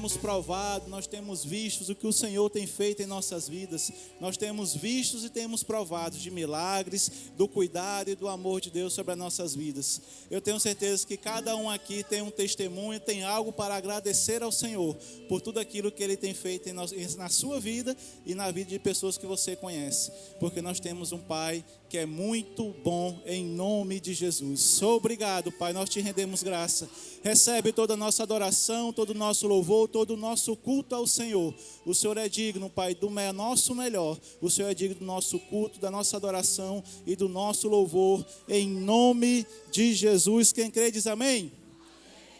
temos provado, nós temos visto o que o Senhor tem feito em nossas vidas. Nós temos visto e temos provado de milagres, do cuidado e do amor de Deus sobre as nossas vidas. Eu tenho certeza que cada um aqui tem um testemunho, tem algo para agradecer ao Senhor por tudo aquilo que Ele tem feito na sua vida e na vida de pessoas que você conhece. Porque nós temos um Pai que é muito bom, em nome de Jesus. Obrigado, Pai, nós te rendemos graça. Recebe toda a nossa adoração, todo o nosso louvor, todo o nosso culto ao Senhor. O Senhor é digno, Pai, do nosso melhor. O Senhor é digno do nosso culto, da nossa adoração e do nosso louvor, em nome de Jesus. Quem crê diz amém?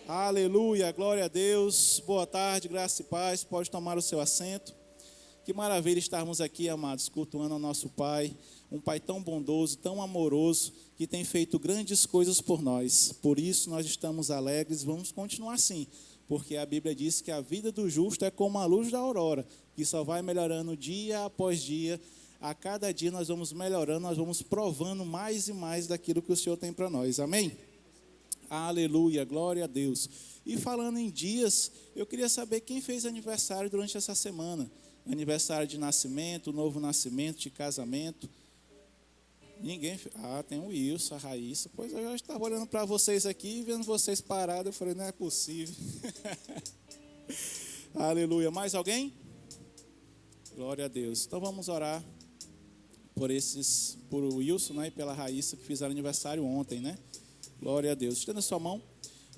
Aleluia, glória a Deus. Boa tarde, graça e paz. Pode tomar o seu assento. Que maravilha estarmos aqui, amados, cultuando ao nosso Pai. Um Pai tão bondoso, tão amoroso, que tem feito grandes coisas por nós. Por isso nós estamos alegres, vamos continuar assim. Porque a Bíblia diz que a vida do justo é como a luz da aurora, que só vai melhorando dia após dia. A cada dia nós vamos melhorando, nós vamos provando mais e mais daquilo que o Senhor tem para nós. Amém? Aleluia, glória a Deus. E falando em dias, eu queria saber quem fez aniversário durante essa semana. Aniversário de nascimento, novo nascimento, de casamento. Ninguém. Tem o Wilson, a Raíssa. Pois eu já estava olhando para vocês aqui, vendo vocês parados. Eu falei, não é possível. Aleluia. Mais alguém? Glória a Deus. Então vamos orar por o Wilson, né, e pela Raíssa, que fizeram aniversário ontem, né? Glória a Deus. Estenda a sua mão.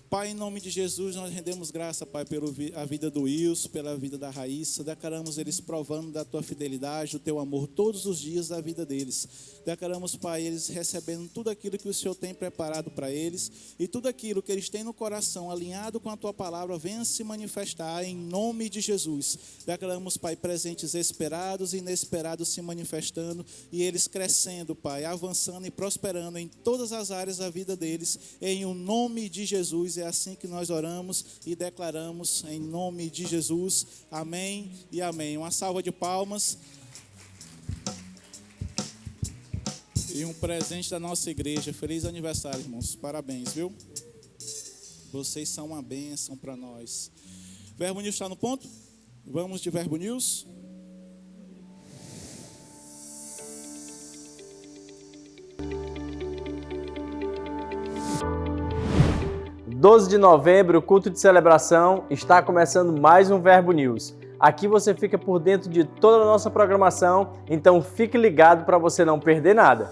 Pai, em nome de Jesus, nós rendemos graça, Pai, pela vida do Wilson, pela vida da Raíssa. Declaramos eles provando da Tua fidelidade, do Teu amor, todos os dias da vida deles. Declaramos, Pai, eles recebendo tudo aquilo que o Senhor tem preparado para eles. E tudo aquilo que eles têm no coração, alinhado com a Tua palavra, venha se manifestar em nome de Jesus. Declaramos, Pai, presentes esperados e inesperados se manifestando. E eles crescendo, Pai, avançando e prosperando em todas as áreas da vida deles. Em o nome de Jesus. É assim que nós oramos e declaramos em nome de Jesus. Amém e amém. Uma salva de palmas. E um presente da nossa igreja. Feliz aniversário, irmãos. Parabéns, viu? Vocês são uma bênção para nós. Verbo News está no ponto? Vamos de Verbo News. 12 de novembro, o culto de celebração, está começando mais um Verbo News. Aqui você fica por dentro de toda a nossa programação, então fique ligado para você não perder nada.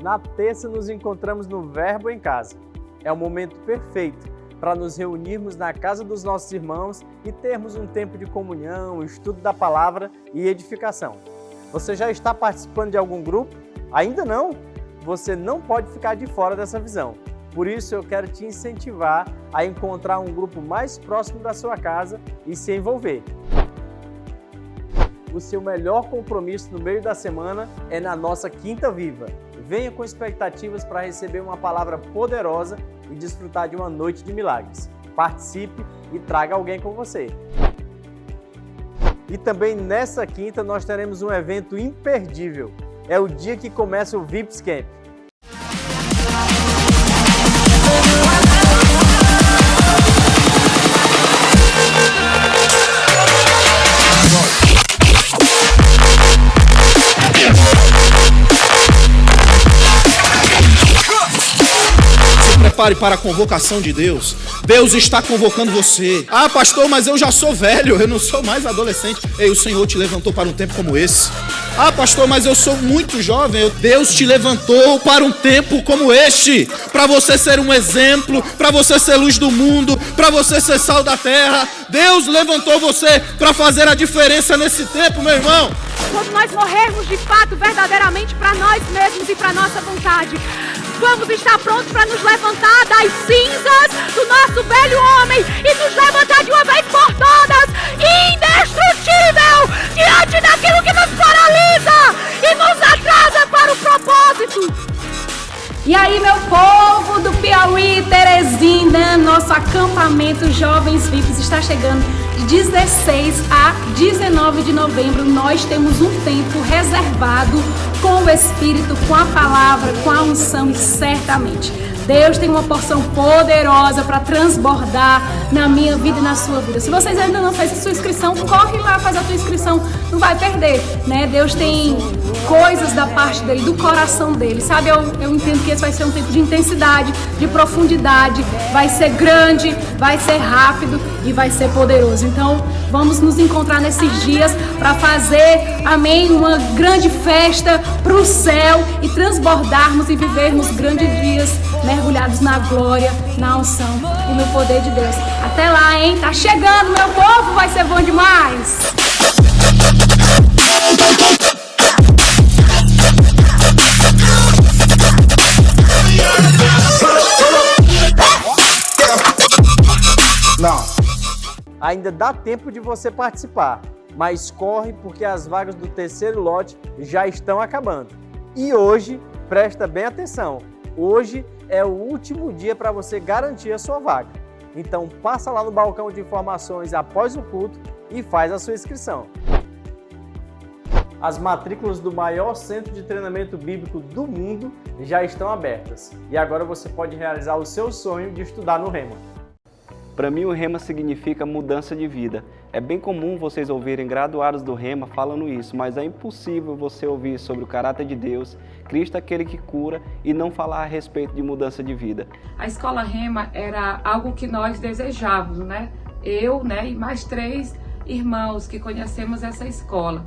Na terça nos encontramos no Verbo em Casa. É o momento perfeito para nos reunirmos na casa dos nossos irmãos e termos um tempo de comunhão, estudo da palavra e edificação. Você já está participando de algum grupo? Ainda não? Você não pode ficar de fora dessa visão. Por isso eu quero te incentivar a encontrar um grupo mais próximo da sua casa e se envolver. O seu melhor compromisso no meio da semana é na nossa Quinta Viva. Venha com expectativas para receber uma palavra poderosa e desfrutar de uma noite de milagres. Participe e traga alguém com você. E também nessa quinta nós teremos um evento imperdível. É o dia que começa o VIPS Camp. Prepare para a convocação de Deus. Deus está convocando você. Ah, pastor, mas eu já sou velho, eu não sou mais adolescente. Ei, o Senhor te levantou para um tempo como esse. Ah, pastor, mas eu sou muito jovem. Deus te levantou para um tempo como este, para você ser um exemplo, para você ser luz do mundo, para você ser sal da terra. Deus levantou você para fazer a diferença nesse tempo, meu irmão. Quando nós morrermos de fato, verdadeiramente, para nós mesmos e para nossa vontade, vamos estar prontos para nos levantar das cinzas do nosso velho homem e nos levantar de uma vez por todas, indestrutível, diante daquilo que nos paralisa e nos atrasa para o propósito. E aí, meu povo do Piauí, Teresina, nosso acampamento Jovens VIPs está chegando de 16 a 19 de novembro. Nós temos um tempo reservado com o Espírito, com a palavra, com a unção e certamente Deus tem uma porção poderosa para transbordar na minha vida e na sua vida. Se vocês ainda não fez a sua inscrição, corre lá, faz a tua inscrição, não vai perder, né? Deus tem coisas da parte dele, do coração dele, sabe? Eu entendo que esse vai ser um tempo de intensidade, de profundidade, vai ser grande, vai ser rápido e vai ser poderoso. Então, vamos nos encontrar nesses dias para fazer, amém, uma grande festa para o céu e transbordarmos e vivermos grandes dias mergulhados na glória, na unção e no poder de Deus. Até lá, hein? Tá chegando, meu povo, vai ser bom demais! Ainda dá tempo de você participar, mas corre porque as vagas do terceiro lote já estão acabando. E hoje, presta bem atenção, hoje é o último dia para você garantir a sua vaga. Então passa lá no balcão de informações após o culto e faz a sua inscrição. As matrículas do maior centro de treinamento bíblico do mundo já estão abertas. E agora você pode realizar o seu sonho de estudar no Rema. Para mim, o Rema significa mudança de vida. É bem comum vocês ouvirem graduados do Rema falando isso, mas é impossível você ouvir sobre o caráter de Deus, Cristo é aquele que cura, e não falar a respeito de mudança de vida. A escola Rema era algo que nós desejávamos, né? Eu, e mais 3 irmãos que conhecemos essa escola.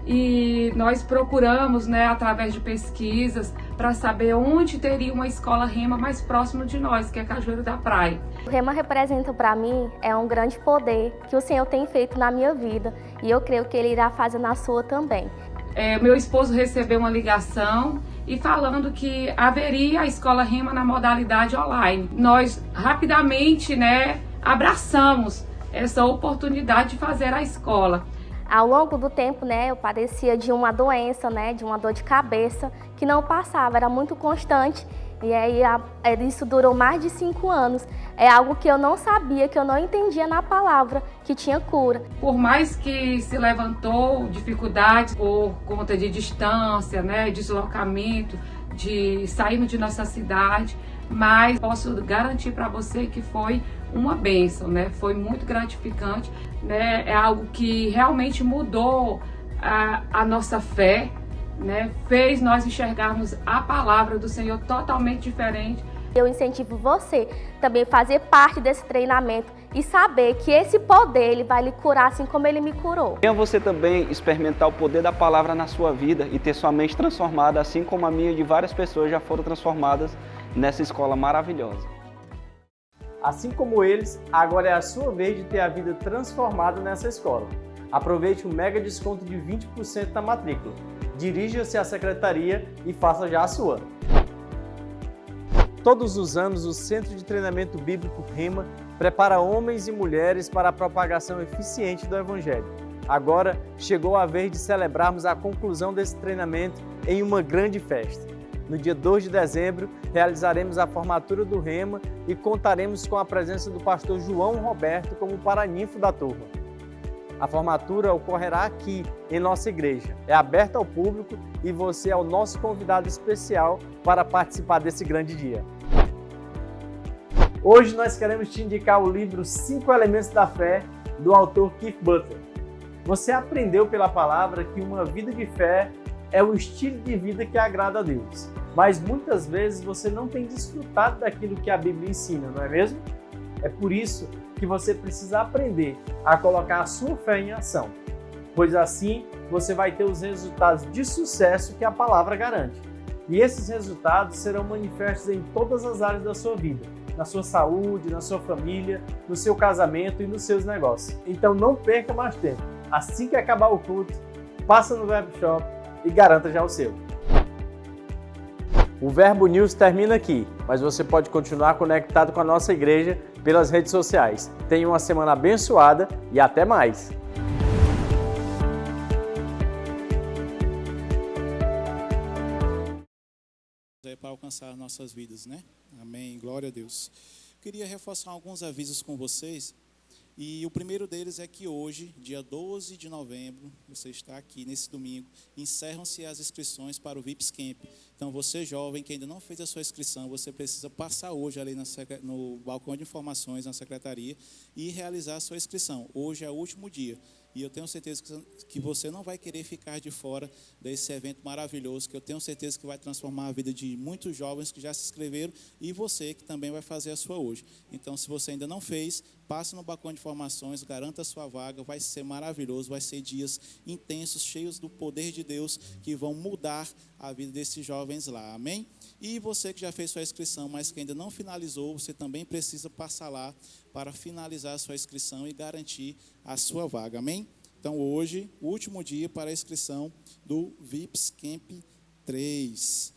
E nós procuramos, através de pesquisas, para saber onde teria uma escola Rema mais próximo de nós, que é Cajueiro da Praia. O Rema representa para mim um grande poder que o Senhor tem feito na minha vida e eu creio que Ele irá fazer na sua também. Meu esposo recebeu uma ligação e falando que haveria a escola Rema na modalidade online. Nós rapidamente, abraçamos essa oportunidade de fazer a escola. Ao longo do tempo, eu padecia de uma doença, de uma dor de cabeça que não passava, era muito constante. E aí isso durou mais de 5 anos. É algo que eu não sabia, que eu não entendia na palavra, que tinha cura. Por mais que se levantou dificuldades por conta de distância, deslocamento, de sairmos de nossa cidade, mas posso garantir para você que foi uma bênção, foi muito gratificante, é algo que realmente mudou a nossa fé, fez nós enxergarmos a palavra do Senhor totalmente diferente. Eu incentivo você também a fazer parte desse treinamento e saber que esse poder Ele vai lhe curar assim como Ele me curou. Venha você também experimentar o poder da palavra na sua vida e ter sua mente transformada, assim como a minha e de várias pessoas já foram transformadas nessa escola maravilhosa. Assim como eles, agora é a sua vez de ter a vida transformada nessa escola. Aproveite o mega desconto de 20% na matrícula. Dirija-se à secretaria e faça já a sua. Todos os anos, o Centro de Treinamento Bíblico Rema prepara homens e mulheres para a propagação eficiente do Evangelho. Agora, chegou a vez de celebrarmos a conclusão desse treinamento em uma grande festa. No dia 2 de dezembro, realizaremos a formatura do Rema e contaremos com a presença do pastor João Roberto como paraninfo da turma. A formatura ocorrerá aqui, em nossa igreja. É aberta ao público e você é o nosso convidado especial para participar desse grande dia. Hoje nós queremos te indicar o livro 5 Elementos da Fé, do autor Keith Butler. Você aprendeu pela palavra que uma vida de fé é o estilo de vida que agrada a Deus. Mas muitas vezes você não tem desfrutado daquilo que a Bíblia ensina, não é mesmo? É por isso que você precisa aprender a colocar a sua fé em ação, pois assim você vai ter os resultados de sucesso que a palavra garante. E esses resultados serão manifestos em todas as áreas da sua vida, na sua saúde, na sua família, no seu casamento e nos seus negócios. Então não perca mais tempo. Assim que acabar o culto, passa no Webshop e garanta já o seu. O Verbo News termina aqui, mas você pode continuar conectado com a nossa igreja pelas redes sociais. Tenha uma semana abençoada e até mais! Para alcançar nossas vidas, Amém. Glória a Deus. queria reforçar alguns avisos com vocês. E o primeiro deles é que hoje, dia 12 de novembro, você está aqui nesse domingo, encerram-se as inscrições para o VIPS Camp. Então, você jovem que ainda não fez a sua inscrição, você precisa passar hoje ali no balcão de informações, na secretaria, e realizar a sua inscrição. Hoje é o último dia. E eu tenho certeza que você não vai querer ficar de fora desse evento maravilhoso, que eu tenho certeza que vai transformar a vida de muitos jovens que já se inscreveram e você que também vai fazer a sua hoje. Então, se você ainda não fez, passe no balcão de informações, garanta a sua vaga, vai ser maravilhoso, vai ser dias intensos, cheios do poder de Deus, que vão mudar a vida desses jovens lá, amém? E você que já fez sua inscrição, mas que ainda não finalizou, você também precisa passar lá para finalizar a sua inscrição e garantir a sua vaga, amém? Então hoje, o último dia para a inscrição do VIPS Camp 3.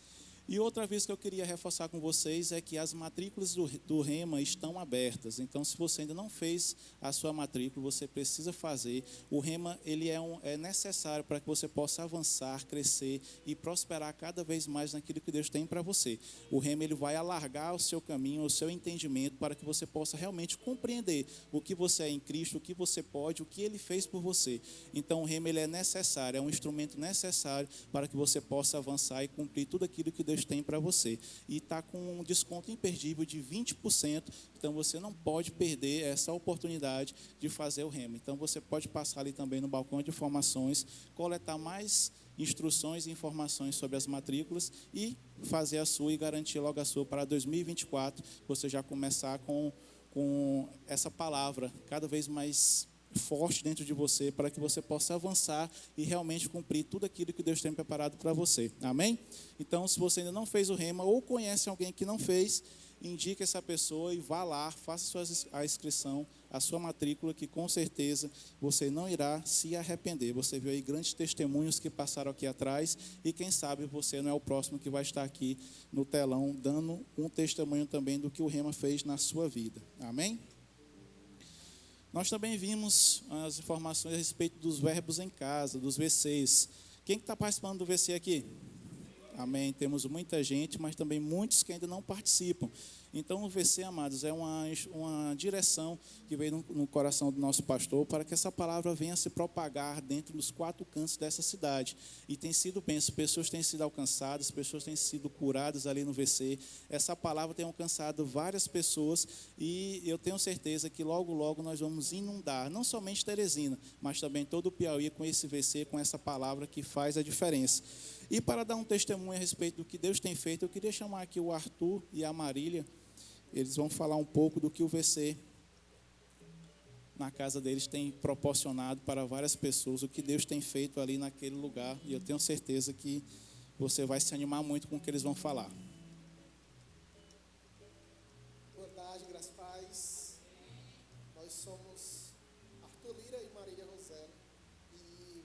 E outra vez que eu queria reforçar com vocês é que as matrículas do Rema estão abertas. Então, se você ainda não fez a sua matrícula, você precisa fazer. O Rema ele é necessário para que você possa avançar, crescer e prosperar cada vez mais naquilo que Deus tem para você. O Rema ele vai alargar o seu caminho, o seu entendimento, para que você possa realmente compreender o que você é em Cristo, o que você pode, o que Ele fez por você. Então, o Rema ele é necessário, é um instrumento necessário para que você possa avançar e cumprir tudo aquilo que Deus tem para você. E está com um desconto imperdível de 20%, então você não pode perder essa oportunidade de fazer o Rema. Então você pode passar ali também no balcão de informações, coletar mais instruções e informações sobre as matrículas e fazer a sua e garantir logo a sua para 2024, você já começar com essa palavra cada vez mais forte dentro de você, para que você possa avançar e realmente cumprir tudo aquilo que Deus tem preparado para você, amém? Então, se você ainda não fez o Rema ou conhece alguém que não fez, indique essa pessoa e vá lá, faça a inscrição, a sua matrícula, que com certeza você não irá se arrepender. Você viu aí grandes testemunhos que passaram aqui atrás e quem sabe você não é o próximo que vai estar aqui no telão dando um testemunho também do que o Rema fez na sua vida, amém? Nós também vimos as informações a respeito dos verbos em casa, dos VCs. Quem está participando do VC aqui? Amém. Temos muita gente, mas também muitos que ainda não participam. Então, o VC, amados, é uma direção que veio no coração do nosso pastor para que essa palavra venha se propagar dentro dos 4 cantos dessa cidade. E tem sido bênção, pessoas têm sido alcançadas, pessoas têm sido curadas ali no VC. Essa palavra tem alcançado várias pessoas e eu tenho certeza que logo, logo nós vamos inundar, não somente Teresina, mas também todo o Piauí com esse VC, com essa palavra que faz a diferença. E para dar um testemunho a respeito do que Deus tem feito, eu queria chamar aqui o Arthur e a Marília. Eles vão falar um pouco do que o VC na casa deles tem proporcionado para várias pessoas, o que Deus tem feito ali naquele lugar. E eu tenho certeza que você vai se animar muito com o que eles vão falar. Boa tarde, graças a paz. Nós somos Arthur Lira e Marília Rosella. E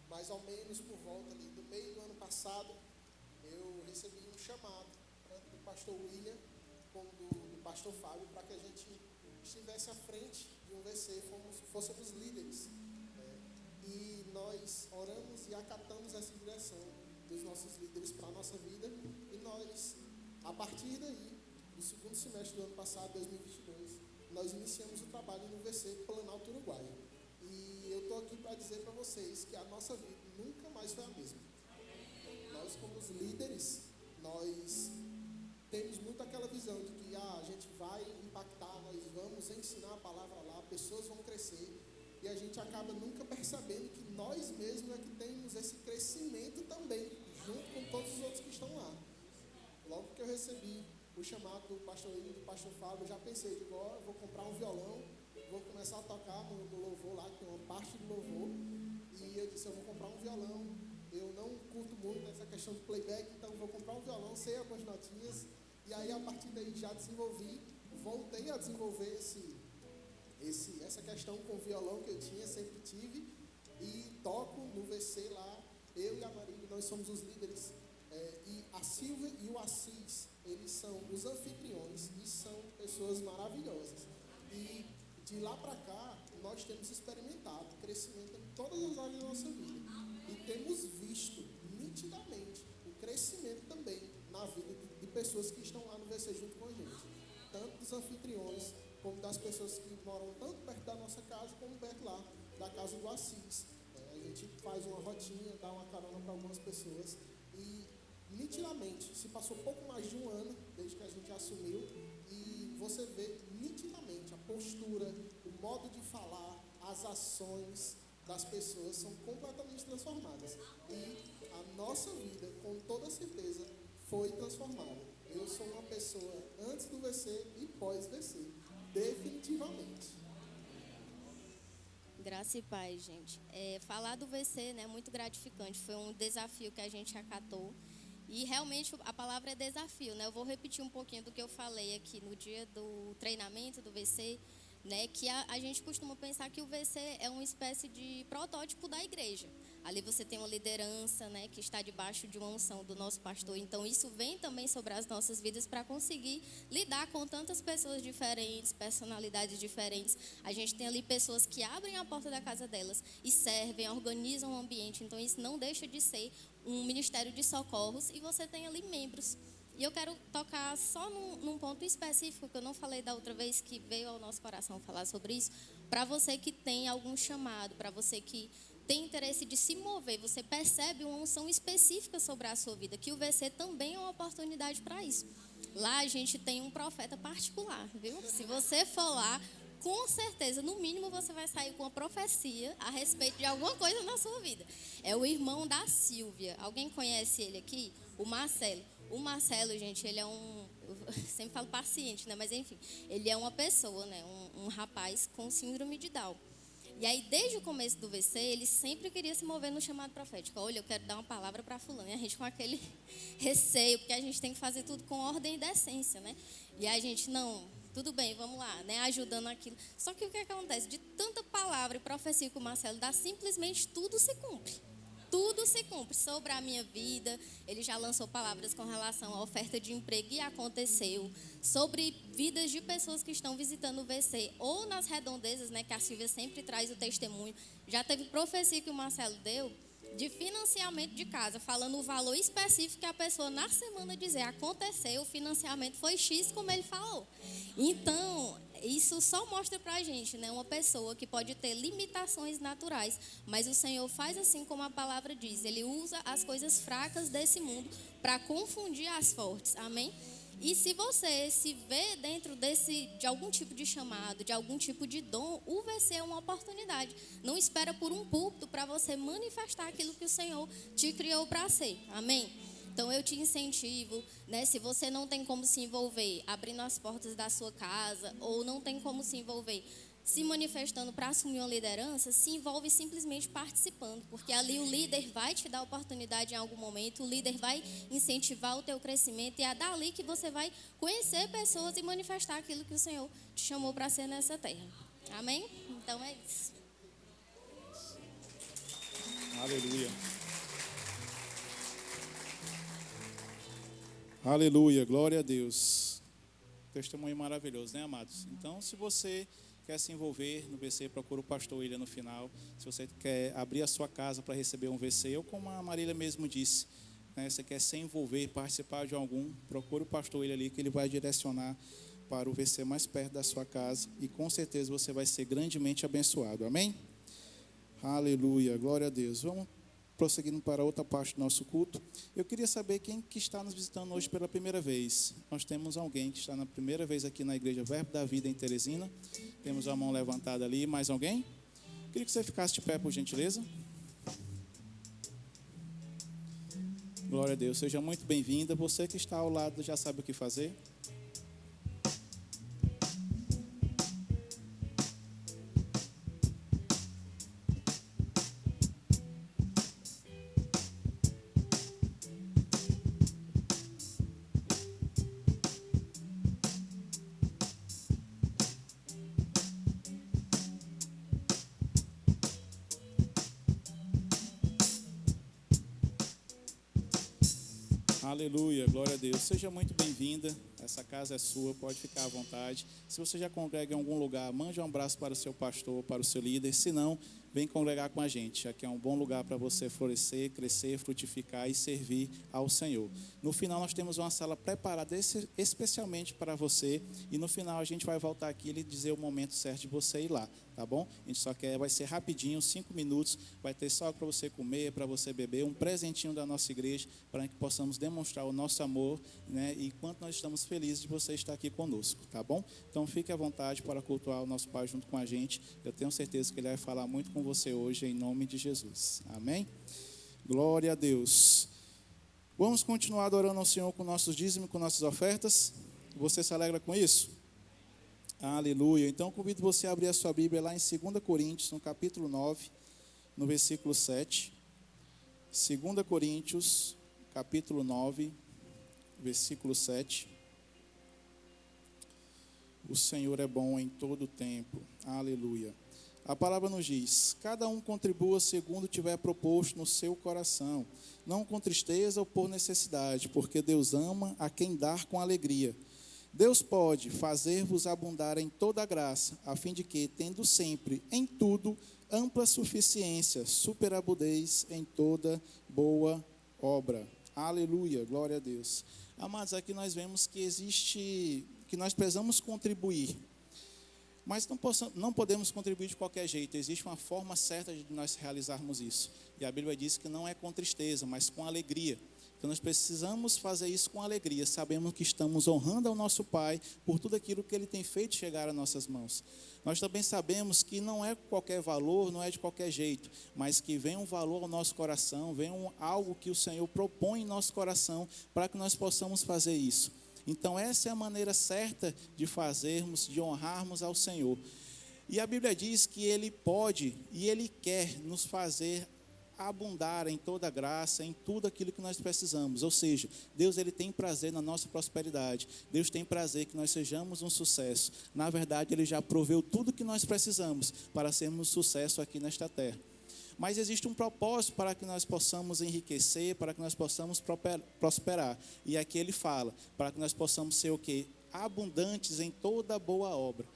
mais ou menos por volta ali do meio do ano passado, eu recebi um chamado tanto do pastor William como do pastor Fábio para que a gente estivesse à frente de um VC, fôssemos líderes. E nós oramos e acatamos essa direção dos nossos líderes para a nossa vida. E nós, a partir daí, do segundo semestre do ano passado, 2022, nós iniciamos o trabalho no VC Planalto Uruguai. E eu estou aqui para dizer para vocês que a nossa vida nunca mais foi a mesma. Nós, como os líderes, nós temos muito aquela visão de que a gente vai impactar, nós vamos ensinar a palavra lá, pessoas vão crescer, e a gente acaba nunca percebendo que nós mesmos é que temos esse crescimento também, junto com todos os outros que estão lá. Logo que eu recebi o chamado do pastor William e do pastor Fábio, eu já pensei, eu vou comprar um violão, vou começar a tocar no louvor lá, que tem uma parte do louvor, e eu disse, eu vou comprar um violão. Eu não curto muito essa questão de playback, então vou comprar um violão, sei algumas notinhas, e aí a partir daí já voltei a desenvolver essa questão com o violão que eu tinha, sempre tive, e toco no VC lá, eu e a Marília, nós somos os líderes, e a Silvia e o Assis, eles são os anfitriões, e são pessoas maravilhosas, e de lá para cá, nós temos experimentado crescimento em todas as áreas da nossa vida. E temos visto nitidamente o crescimento também na vida de pessoas que estão lá no VC junto com a gente. tanto dos anfitriões, como das pessoas que moram tanto perto da nossa casa, como perto lá da casa do Assis. A gente faz uma rotinha, dá uma carona para algumas pessoas e nitidamente, se passou pouco mais de um ano desde que a gente assumiu e você vê nitidamente a postura, o modo de falar, as ações das pessoas são completamente transformadas. E a nossa vida, com toda certeza, foi transformada. Eu sou uma pessoa antes do VC e pós-VC, definitivamente. Graça e paz, gente. Falar do VC, né, é muito gratificante. Foi um desafio que a gente acatou. E realmente a palavra é desafio, né? Eu vou repetir um pouquinho do que eu falei aqui no dia do treinamento do VC, né? Que a gente costuma pensar que o VC é uma espécie de protótipo da igreja. Ali você tem uma liderança, né, que está debaixo de uma unção do nosso pastor. Então isso vem também sobre as nossas vidas para conseguir lidar com tantas pessoas diferentes, personalidades diferentes. A gente tem ali pessoas que abrem a porta da casa delas e servem, organizam o ambiente. Então isso não deixa de ser um ministério de socorros e você tem ali membros. E eu quero tocar só num ponto específico que eu não falei da outra vez, que veio ao nosso coração falar sobre isso. Para você que tem algum chamado, para você que tem interesse de se mover, você percebe uma unção específica sobre a sua vida, que o VC também é uma oportunidade para isso. Lá a gente tem um profeta particular, viu? Se você for lá, com certeza, no mínimo, você vai sair com uma profecia a respeito de alguma coisa na sua vida. É o irmão da Silvia. Alguém conhece ele aqui? O Marcelo. O Marcelo, gente, ele é eu sempre falo paciente, né? Mas enfim, ele é uma pessoa, né? Um rapaz com síndrome de Down. E aí, desde o começo do VC, ele sempre queria se mover no chamado profético. Olha, eu quero dar uma palavra para fulano. E a gente com aquele receio, porque a gente tem que fazer tudo com ordem e decência, né? E a gente, não, tudo bem, vamos lá, né? Ajudando aquilo. Só que o que acontece? De tanta palavra e profecia que o Marcelo dá, simplesmente tudo se cumpre. Tudo se cumpre sobre a minha vida. Ele já lançou palavras com relação à oferta de emprego e aconteceu. Sobre vidas de pessoas que estão visitando o VC ou nas redondezas, né, que a Silvia sempre traz o testemunho. Já teve profecia que o Marcelo deu de financiamento de casa, falando o valor específico que a pessoa na semana dizer, aconteceu, o financiamento foi X, como ele falou. Então, isso só mostra pra gente, né, uma pessoa que pode ter limitações naturais, mas o Senhor faz assim como a palavra diz, Ele usa as coisas fracas desse mundo para confundir as fortes, amém? E se você se vê dentro de algum tipo de chamado, de algum tipo de dom, o VC é uma oportunidade. Não espera por um púlpito para você manifestar aquilo que o Senhor te criou para ser. Amém? Então eu te incentivo, né? Se você não tem como se envolver abrindo as portas da sua casa, ou não tem como se envolver se manifestando para assumir uma liderança, se envolve simplesmente participando, porque ali o líder vai te dar oportunidade em algum momento, o líder vai incentivar o teu crescimento e é dali que você vai conhecer pessoas e manifestar aquilo que o Senhor te chamou para ser nessa terra. Amém? Então é isso. Aleluia. Aleluia, glória a Deus. Testemunho maravilhoso, né, amados? Então, se você quer se envolver no VC, procura o pastor William no final. Se você quer abrir a sua casa para receber um VC, ou como a Marília mesmo disse, né, você quer se envolver, participar de algum, procura o pastor William ali, que ele vai direcionar para o VC mais perto da sua casa, e com certeza você vai ser grandemente abençoado, amém? Aleluia, glória a Deus. Vamos prosseguindo para outra parte do nosso culto. Eu queria saber quem que está nos visitando hoje pela primeira vez. Nós temos alguém que está na primeira vez aqui na Igreja Verbo da Vida em Teresina. Temos a mão levantada ali. Mais alguém? Queria que você ficasse de pé, por gentileza. Glória a Deus. Seja muito bem-vinda. Você que está ao lado já sabe o que fazer. Aleluia, glória a Deus. Seja muito bem-vinda a Essa casa é sua, pode ficar à vontade. Se você já congrega em algum lugar, mande um abraço para o seu pastor, para o seu líder. Se não, vem congregar com a gente. Aqui é um bom lugar para você florescer, crescer, frutificar e servir ao Senhor. No final, nós temos uma sala preparada especialmente para você. E no final, a gente vai voltar aqui e lhe dizer o momento certo de você ir lá, tá bom? A gente só quer, vai ser rapidinho, 5 minutos. Vai ter só para você comer, para você beber, um presentinho da nossa igreja, para que possamos demonstrar o nosso amor, né? E quanto nós estamos felizes de você estar aqui conosco, tá bom? Então, fique à vontade para cultuar o nosso Pai junto com a gente. Eu tenho certeza que Ele vai falar muito com você hoje, em nome de Jesus. Amém? Glória a Deus. Vamos continuar adorando ao Senhor com nossos dízimos, com nossas ofertas. Você se alegra com isso? Aleluia. Então, convido você a abrir a sua Bíblia lá em 2 Coríntios, no capítulo 9, no versículo 7. 2 Coríntios, capítulo 9, versículo 7. O Senhor é bom em todo o tempo. Aleluia. A palavra nos diz: cada um contribua segundo tiver proposto no seu coração, não com tristeza ou por necessidade, porque Deus ama a quem dá com alegria. Deus pode fazer-vos abundar em toda graça, a fim de que, tendo sempre, em tudo, ampla suficiência, superabundez em toda boa obra. Aleluia, glória a Deus. Amados, aqui nós vemos que nós precisamos contribuir. Mas não podemos contribuir de qualquer jeito. Existe uma forma certa de nós realizarmos isso. E a Bíblia diz que não é com tristeza, mas com alegria. Então nós precisamos fazer isso com alegria. Sabemos que estamos honrando ao nosso Pai por tudo aquilo que Ele tem feito chegar às nossas mãos. Nós também sabemos que não é qualquer valor, não é de qualquer jeito, mas que vem um valor ao nosso coração, vem algo que o Senhor propõe em nosso coração para que nós possamos fazer isso. Então essa é a maneira certa de fazermos, de honrarmos ao Senhor. E a Bíblia diz que Ele pode e Ele quer nos fazer abundar em toda graça, em tudo aquilo que nós precisamos. Ou seja, Deus Ele tem prazer na nossa prosperidade. Deus tem prazer que nós sejamos um sucesso. Na verdade, Ele já proveu tudo que nós precisamos para sermos um sucesso aqui nesta terra. Mas existe um propósito para que nós possamos enriquecer, para que nós possamos prosperar. E aqui ele fala, para que nós possamos ser o quê? Abundantes em toda boa obra.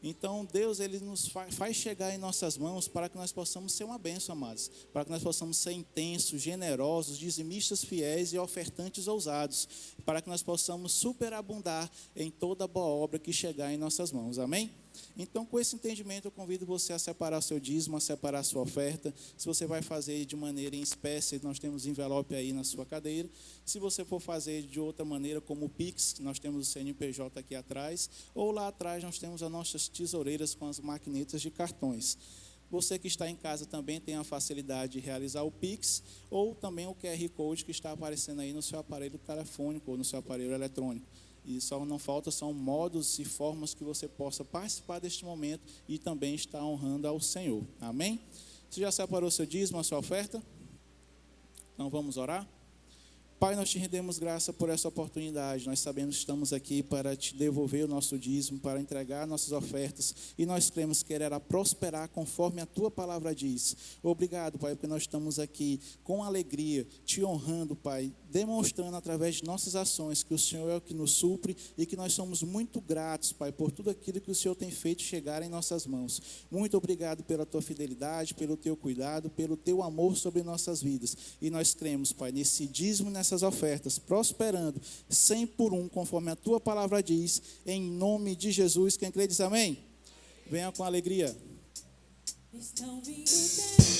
Então, Deus, Ele nos faz chegar em nossas mãos para que nós possamos ser uma bênção, amados. Para que nós possamos ser intensos, generosos, dizimistas fiéis e ofertantes ousados. Para que nós possamos superabundar em toda boa obra que chegar em nossas mãos. Amém? Então, com esse entendimento, eu convido você a separar o seu dízimo, a separar a sua oferta. Se você vai fazer de maneira em espécie, nós temos envelope aí na sua cadeira. Se você for fazer de outra maneira, como o Pix, nós temos o CNPJ aqui atrás, ou lá atrás nós temos as nossas tesoureiras com as maquinetas de cartões. Você que está em casa também tem a facilidade de realizar o Pix, ou também o QR Code que está aparecendo aí no seu aparelho telefônico ou no seu aparelho eletrônico. E só não falta são modos e formas que você possa participar deste momento e também estar honrando ao Senhor. Amém? Você já separou seu dízimo, a sua oferta? Então vamos orar? Pai, nós te rendemos graça por essa oportunidade. Nós sabemos que estamos aqui para te devolver o nosso dízimo, para entregar nossas ofertas. E nós cremos que irá prosperar conforme a tua palavra diz. Obrigado, Pai, porque nós estamos aqui com alegria, te honrando, Pai, demonstrando através de nossas ações que o Senhor é o que nos supre e que nós somos muito gratos, Pai, por tudo aquilo que o Senhor tem feito chegar em nossas mãos. Muito obrigado pela tua fidelidade, pelo teu cuidado, pelo teu amor sobre nossas vidas. E nós cremos, Pai, nesse dízimo, nessas ofertas, prosperando 100 por 1, conforme a tua palavra diz, em nome de Jesus. Quem crê diz amém? Venha com alegria. Estão vindo tempos.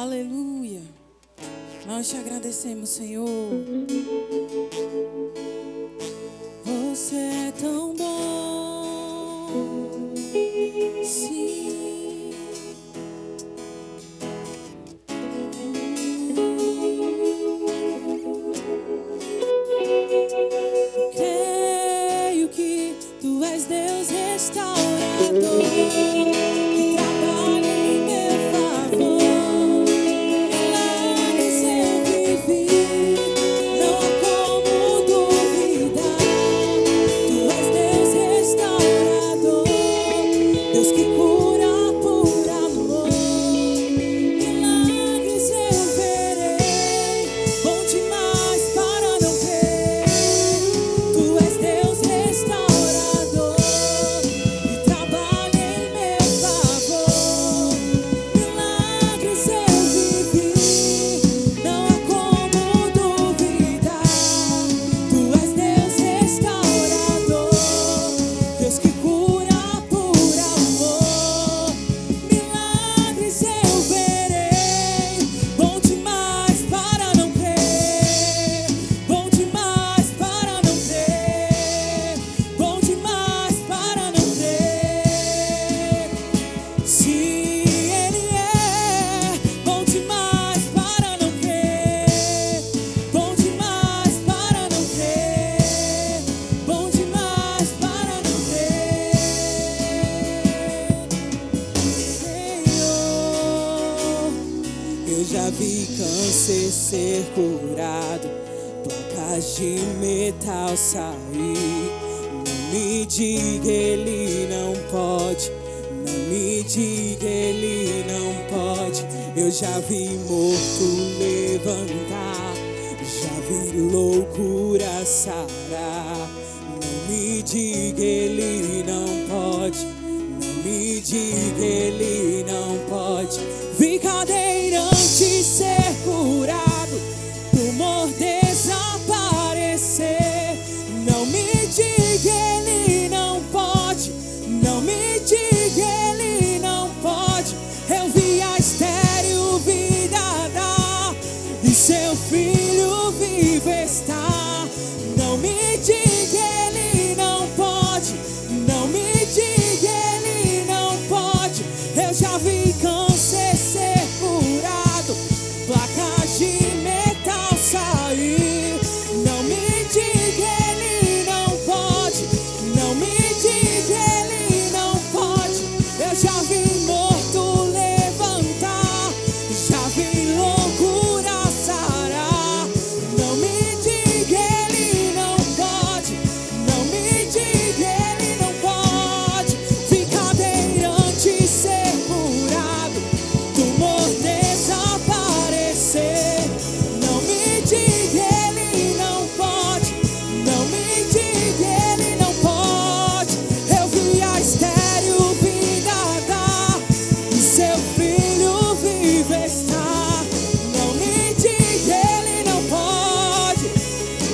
Aleluia. Nós te agradecemos, Senhor. Você é tão bom. Sim. Creio que tu és Deus restaurador. Ser curado, placas de metal sair. Não me diga ele não pode, não me diga ele não pode. Eu já vi morto levantar, já vi loucura sarar. Não me diga ele não pode, não me diga ele não pode. Vi cadeirante ser curado, tumor desaparecer. Não me diga ele não pode, não me diga ele não pode. Eu vi a estéril vida dar e seu filho vivo está. Não me diga ele não pode, não me diga ele não pode. Eu já vi câncer ser curado, placas de metal sair. Não me diga ele não pode, não me diga ele não pode. Eu já vi morto levantar, já vi loucura sarar. Não me diga ele não pode, não me diga ele não pode. Vi cadeirante ser curado, tumor desaparecer. Não me diga ele não pode, não me diga ele não pode. Eu vi a estéril vida dar e seu filho vivo está. Não me diga ele não pode,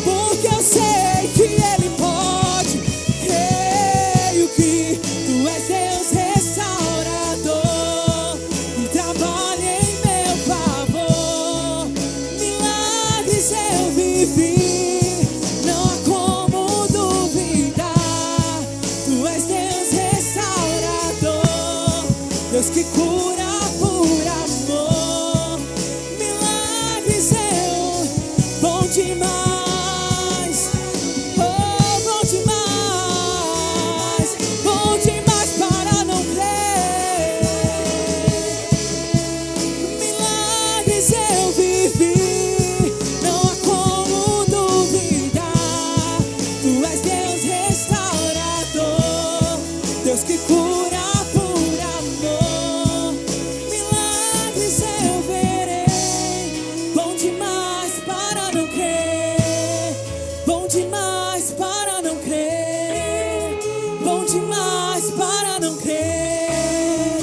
porque eu sei que ele pode. Creio que tu és Deus restaurador e trabalha em meu favor. Milagres eu vivi, não há como duvidar. Tu és Deus restaurador, Deus que cura por amor. Milagres eu, bom demais, oh, bom demais para não crer. Milagres eu vivi, não há como duvidar. Tu és Deus restaurador, Deus que cura por amor. Milagres eu verei, bom demais para não crer, bom demais para não crer, bom demais para não crer.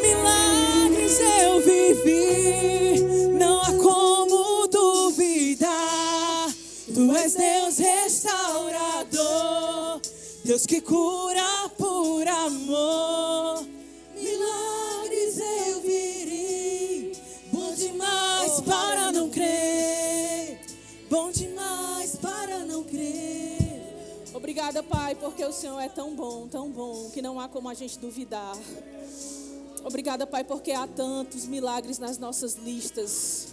Milagres eu vivi, não há como duvidar. Tu és Deus restaurador, Deus que cura por amor. Milagres eu vi, bom demais Obrigada, Pai, porque o Senhor é tão bom, que não há como a gente duvidar. Obrigada, Pai, porque há tantos milagres nas nossas listas.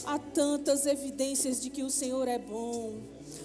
Há tantas evidências de que o Senhor é bom.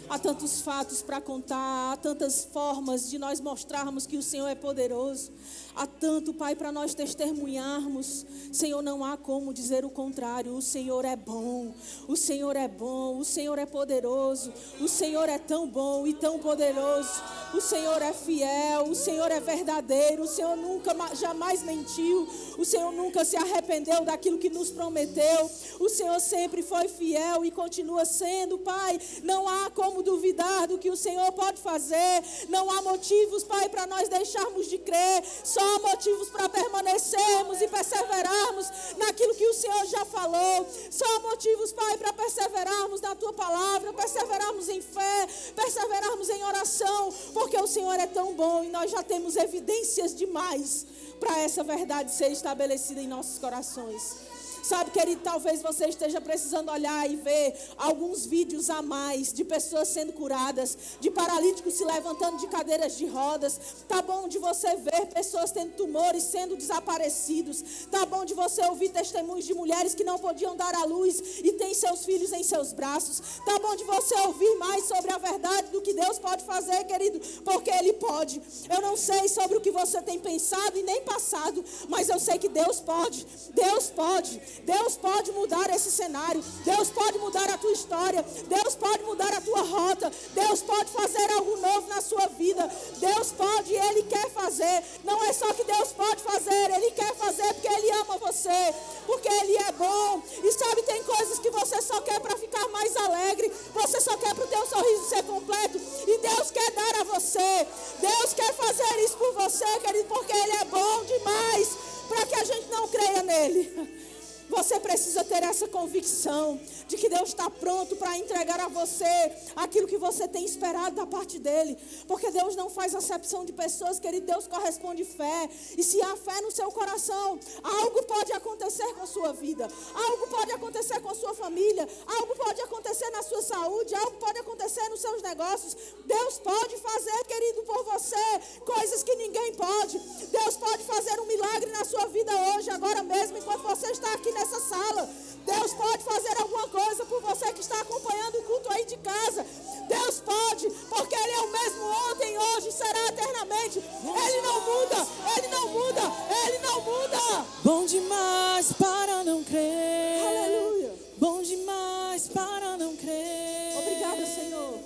Há tantos fatos para contar, há tantas formas de nós mostrarmos que o Senhor é poderoso. Há tanto, Pai, para nós testemunharmos. Senhor, não há como dizer o contrário. O Senhor é bom, o Senhor é bom, o Senhor é poderoso. O Senhor é tão bom e tão poderoso. O Senhor é fiel, o Senhor é verdadeiro. O Senhor nunca, jamais mentiu. O Senhor nunca se arrependeu daquilo que nos prometeu. O Senhor sempre foi fiel e continua sendo, Pai. Não há como duvidar do que o Senhor pode fazer. Não há motivos, Pai, para nós deixarmos de crer. Só há motivos para permanecermos e perseverarmos naquilo que o Senhor já falou. Só há motivos, Pai, para perseverarmos na Tua palavra, perseverarmos em fé, perseverarmos em oração, porque o Senhor é tão bom e nós já temos evidências demais para essa verdade ser estabelecida em nossos corações. Sabe, querido, talvez você esteja precisando olhar e ver alguns vídeos a mais de pessoas sendo curadas, de paralíticos se levantando de cadeiras de rodas. Tá bom de você ver pessoas tendo tumores sendo desaparecidos. Tá bom de você ouvir testemunhos de mulheres que não podiam dar à luz e têm seus filhos em seus braços. Tá bom de você ouvir mais sobre a verdade do que Deus pode fazer, querido, porque Ele pode. Eu não sei sobre o que você tem pensado e nem passado, mas eu sei que Deus pode. Deus pode. Deus pode mudar esse cenário. Deus pode mudar a tua história. Deus pode mudar a tua rota. Deus pode fazer algo novo na sua vida. Deus pode e Ele quer fazer. Não é só que Deus pode fazer, Ele quer fazer porque Ele ama você, porque Ele é bom. E sabe, tem coisas que você só quer para ficar mais alegre. Você só quer para o teu sorriso ser completo. E Deus quer dar a você. Deus quer fazer isso por você, querido, porque Ele é bom demais para que a gente não creia nele. Você precisa ter essa convicção de que Deus está pronto para entregar a você aquilo que você tem esperado da parte dEle. Porque Deus não faz acepção de pessoas, querido. Deus corresponde fé. E se há fé no seu coração, algo pode acontecer com a sua vida. Algo pode acontecer com a sua família. Algo pode acontecer na sua saúde. Algo pode acontecer nos seus negócios. Deus pode fazer, querido, por você coisas que ninguém pode. Deus pode fazer um milagre na sua vida hoje, agora mesmo, enquanto você está aqui nessa sala. Deus pode fazer alguma coisa por você que está acompanhando o culto aí de casa. Deus pode, porque Ele é o mesmo ontem, hoje, será eternamente. Ele não muda, Ele não muda, Ele não muda. Bom demais para não crer. Aleluia. Bom demais para não crer. Obrigada, Senhor.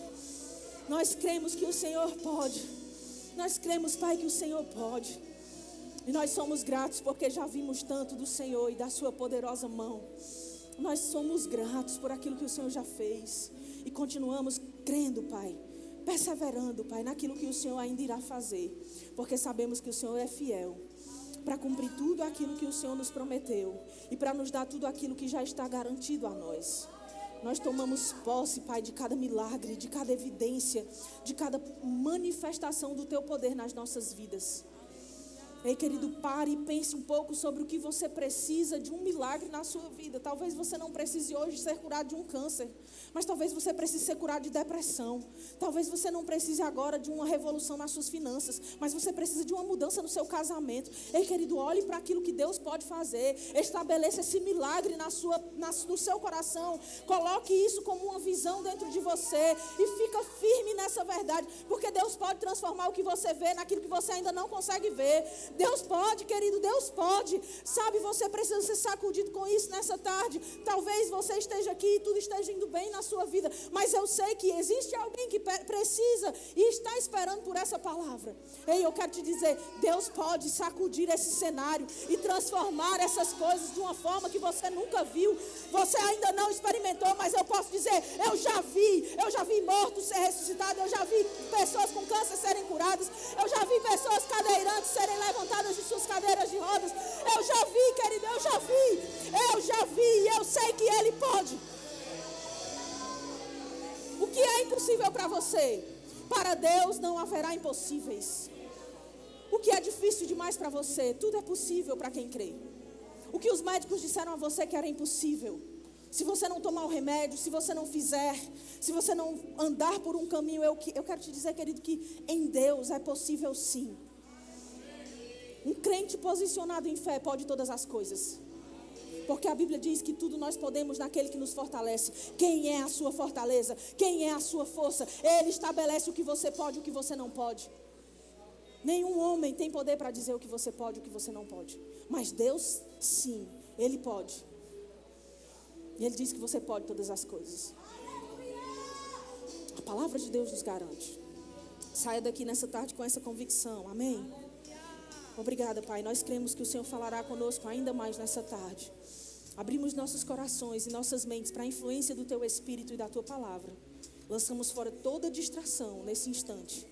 Nós cremos que o Senhor pode. Nós cremos, Pai, que o Senhor pode. E nós somos gratos porque já vimos tanto do Senhor e da sua poderosa mão. Nós somos gratos por aquilo que o Senhor já fez. E continuamos crendo, Pai, perseverando, Pai, naquilo que o Senhor ainda irá fazer. Porque sabemos que o Senhor é fiel para cumprir tudo aquilo que o Senhor nos prometeu. E para nos dar tudo aquilo que já está garantido a nós. Nós tomamos posse, Pai, de cada milagre, de cada evidência, de cada manifestação do Teu poder nas nossas vidas. Ei, querido, pare e pense um pouco sobre o que você precisa de um milagre na sua vida. Talvez você não precise hoje ser curado de um câncer, mas talvez você precise ser curado de depressão. Talvez você não precise agora de uma revolução nas suas finanças, mas você precisa de uma mudança no seu casamento. Ei, querido, olhe para aquilo que Deus pode fazer. Estabeleça esse milagre no seu coração. Coloque isso como uma visão dentro de você e fica firme nessa verdade, porque Deus pode transformar o que você vê naquilo que você ainda não consegue ver. Deus pode, querido, Deus pode. Sabe, você precisa ser sacudido com isso nessa tarde. Talvez você esteja aqui e tudo esteja indo bem na sua vida, mas eu sei que existe alguém que precisa e está esperando por essa palavra. Ei, eu quero te dizer, Deus pode sacudir esse cenário e transformar essas coisas de uma forma que você nunca viu. Você ainda não experimentou, mas eu posso dizer, eu já vi mortos ser ressuscitados, eu já vi pessoas com câncer serem curadas, eu já vi pessoas cadeirantes serem levantadas de suas cadeiras de rodas. Eu já vi, querido, eu já vi e eu sei que Ele pode. O que é impossível para você? Para Deus não haverá impossíveis. O que é difícil demais para você? Tudo é possível para quem crê. O que os médicos disseram a você que era impossível, se você não tomar o remédio, se você não fizer, se você não andar por um caminho, eu quero te dizer, querido, que em Deus é possível sim. Um crente posicionado em fé pode todas as coisas. Porque a Bíblia diz que tudo nós podemos naquele que nos fortalece. Quem é a sua fortaleza? Quem é a sua força? Ele estabelece o que você pode e o que você não pode. Nenhum homem tem poder para dizer o que você pode e o que você não pode. Mas Deus, sim, Ele pode. E Ele diz que você pode todas as coisas. A palavra de Deus nos garante. Saia daqui nessa tarde com essa convicção. Amém? Obrigada, Pai. Nós cremos que o Senhor falará conosco ainda mais nessa tarde. Abrimos nossos corações e nossas mentes para a influência do Teu Espírito e da Tua Palavra. Lançamos fora toda distração nesse instante.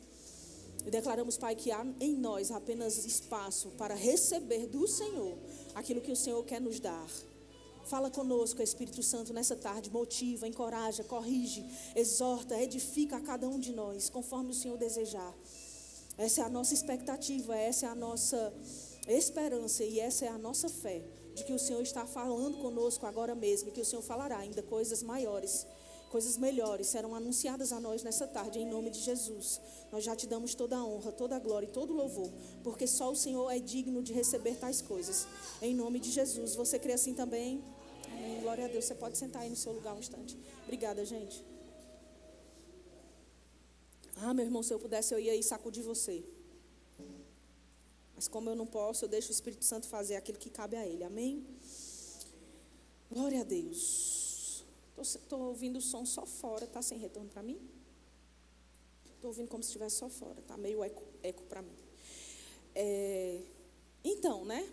E declaramos, Pai, que há em nós apenas espaço para receber do Senhor aquilo que o Senhor quer nos dar. Fala conosco, Espírito Santo, nessa tarde. Motiva, encoraja, corrige, exorta, edifica a cada um de nós, conforme o Senhor desejar. Essa é a nossa expectativa, essa é a nossa esperança e essa é a nossa fé. De que o Senhor está falando conosco agora mesmo. E que o Senhor falará ainda coisas maiores, coisas melhores serão anunciadas a nós nessa tarde, em nome de Jesus. Nós já te damos toda a honra, toda a glória e todo o louvor, porque só o Senhor é digno de receber tais coisas. Em nome de Jesus. Você crê assim também? Amém. Glória a Deus. Você pode sentar aí no seu lugar um instante. Obrigada, gente. Meu irmão, se eu pudesse, eu ia aí sacudir você. Mas como eu não posso, eu deixo o Espírito Santo fazer aquilo que cabe a Ele. Amém? Glória a Deus. Estou ouvindo o som só fora. Está sem retorno para mim? Estou ouvindo como se estivesse só fora. Está meio eco para mim. Então, né?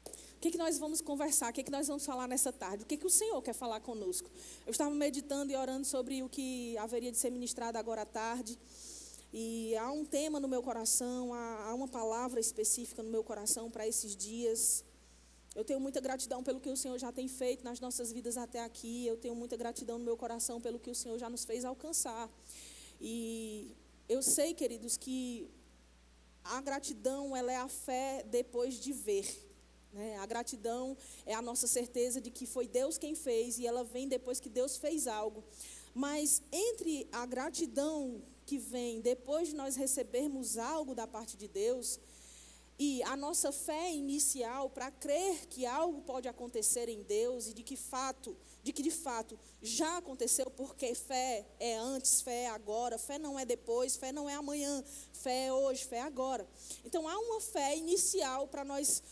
O que nós vamos conversar? O que nós vamos falar nessa tarde? O que o Senhor quer falar conosco? Eu estava meditando e orando sobre o que haveria de ser ministrado agora à tarde. E há um tema no meu coração, há uma palavra específica no meu coração para esses dias. Eu tenho muita gratidão pelo que o Senhor já tem feito nas nossas vidas até aqui. Eu tenho muita gratidão no meu coração pelo que o Senhor já nos fez alcançar. E eu sei, queridos, que a gratidão, ela é a fé depois de ver. A gratidão é a nossa certeza de que foi Deus quem fez e ela vem depois que Deus fez algo. Mas entre a gratidão que vem depois de nós recebermos algo da parte de Deus e a nossa fé inicial para crer que algo pode acontecer em Deus e de que de fato já aconteceu, porque fé é antes, fé é agora, fé não é depois, fé não é amanhã, fé é hoje, fé é agora. Então há uma fé inicial para nós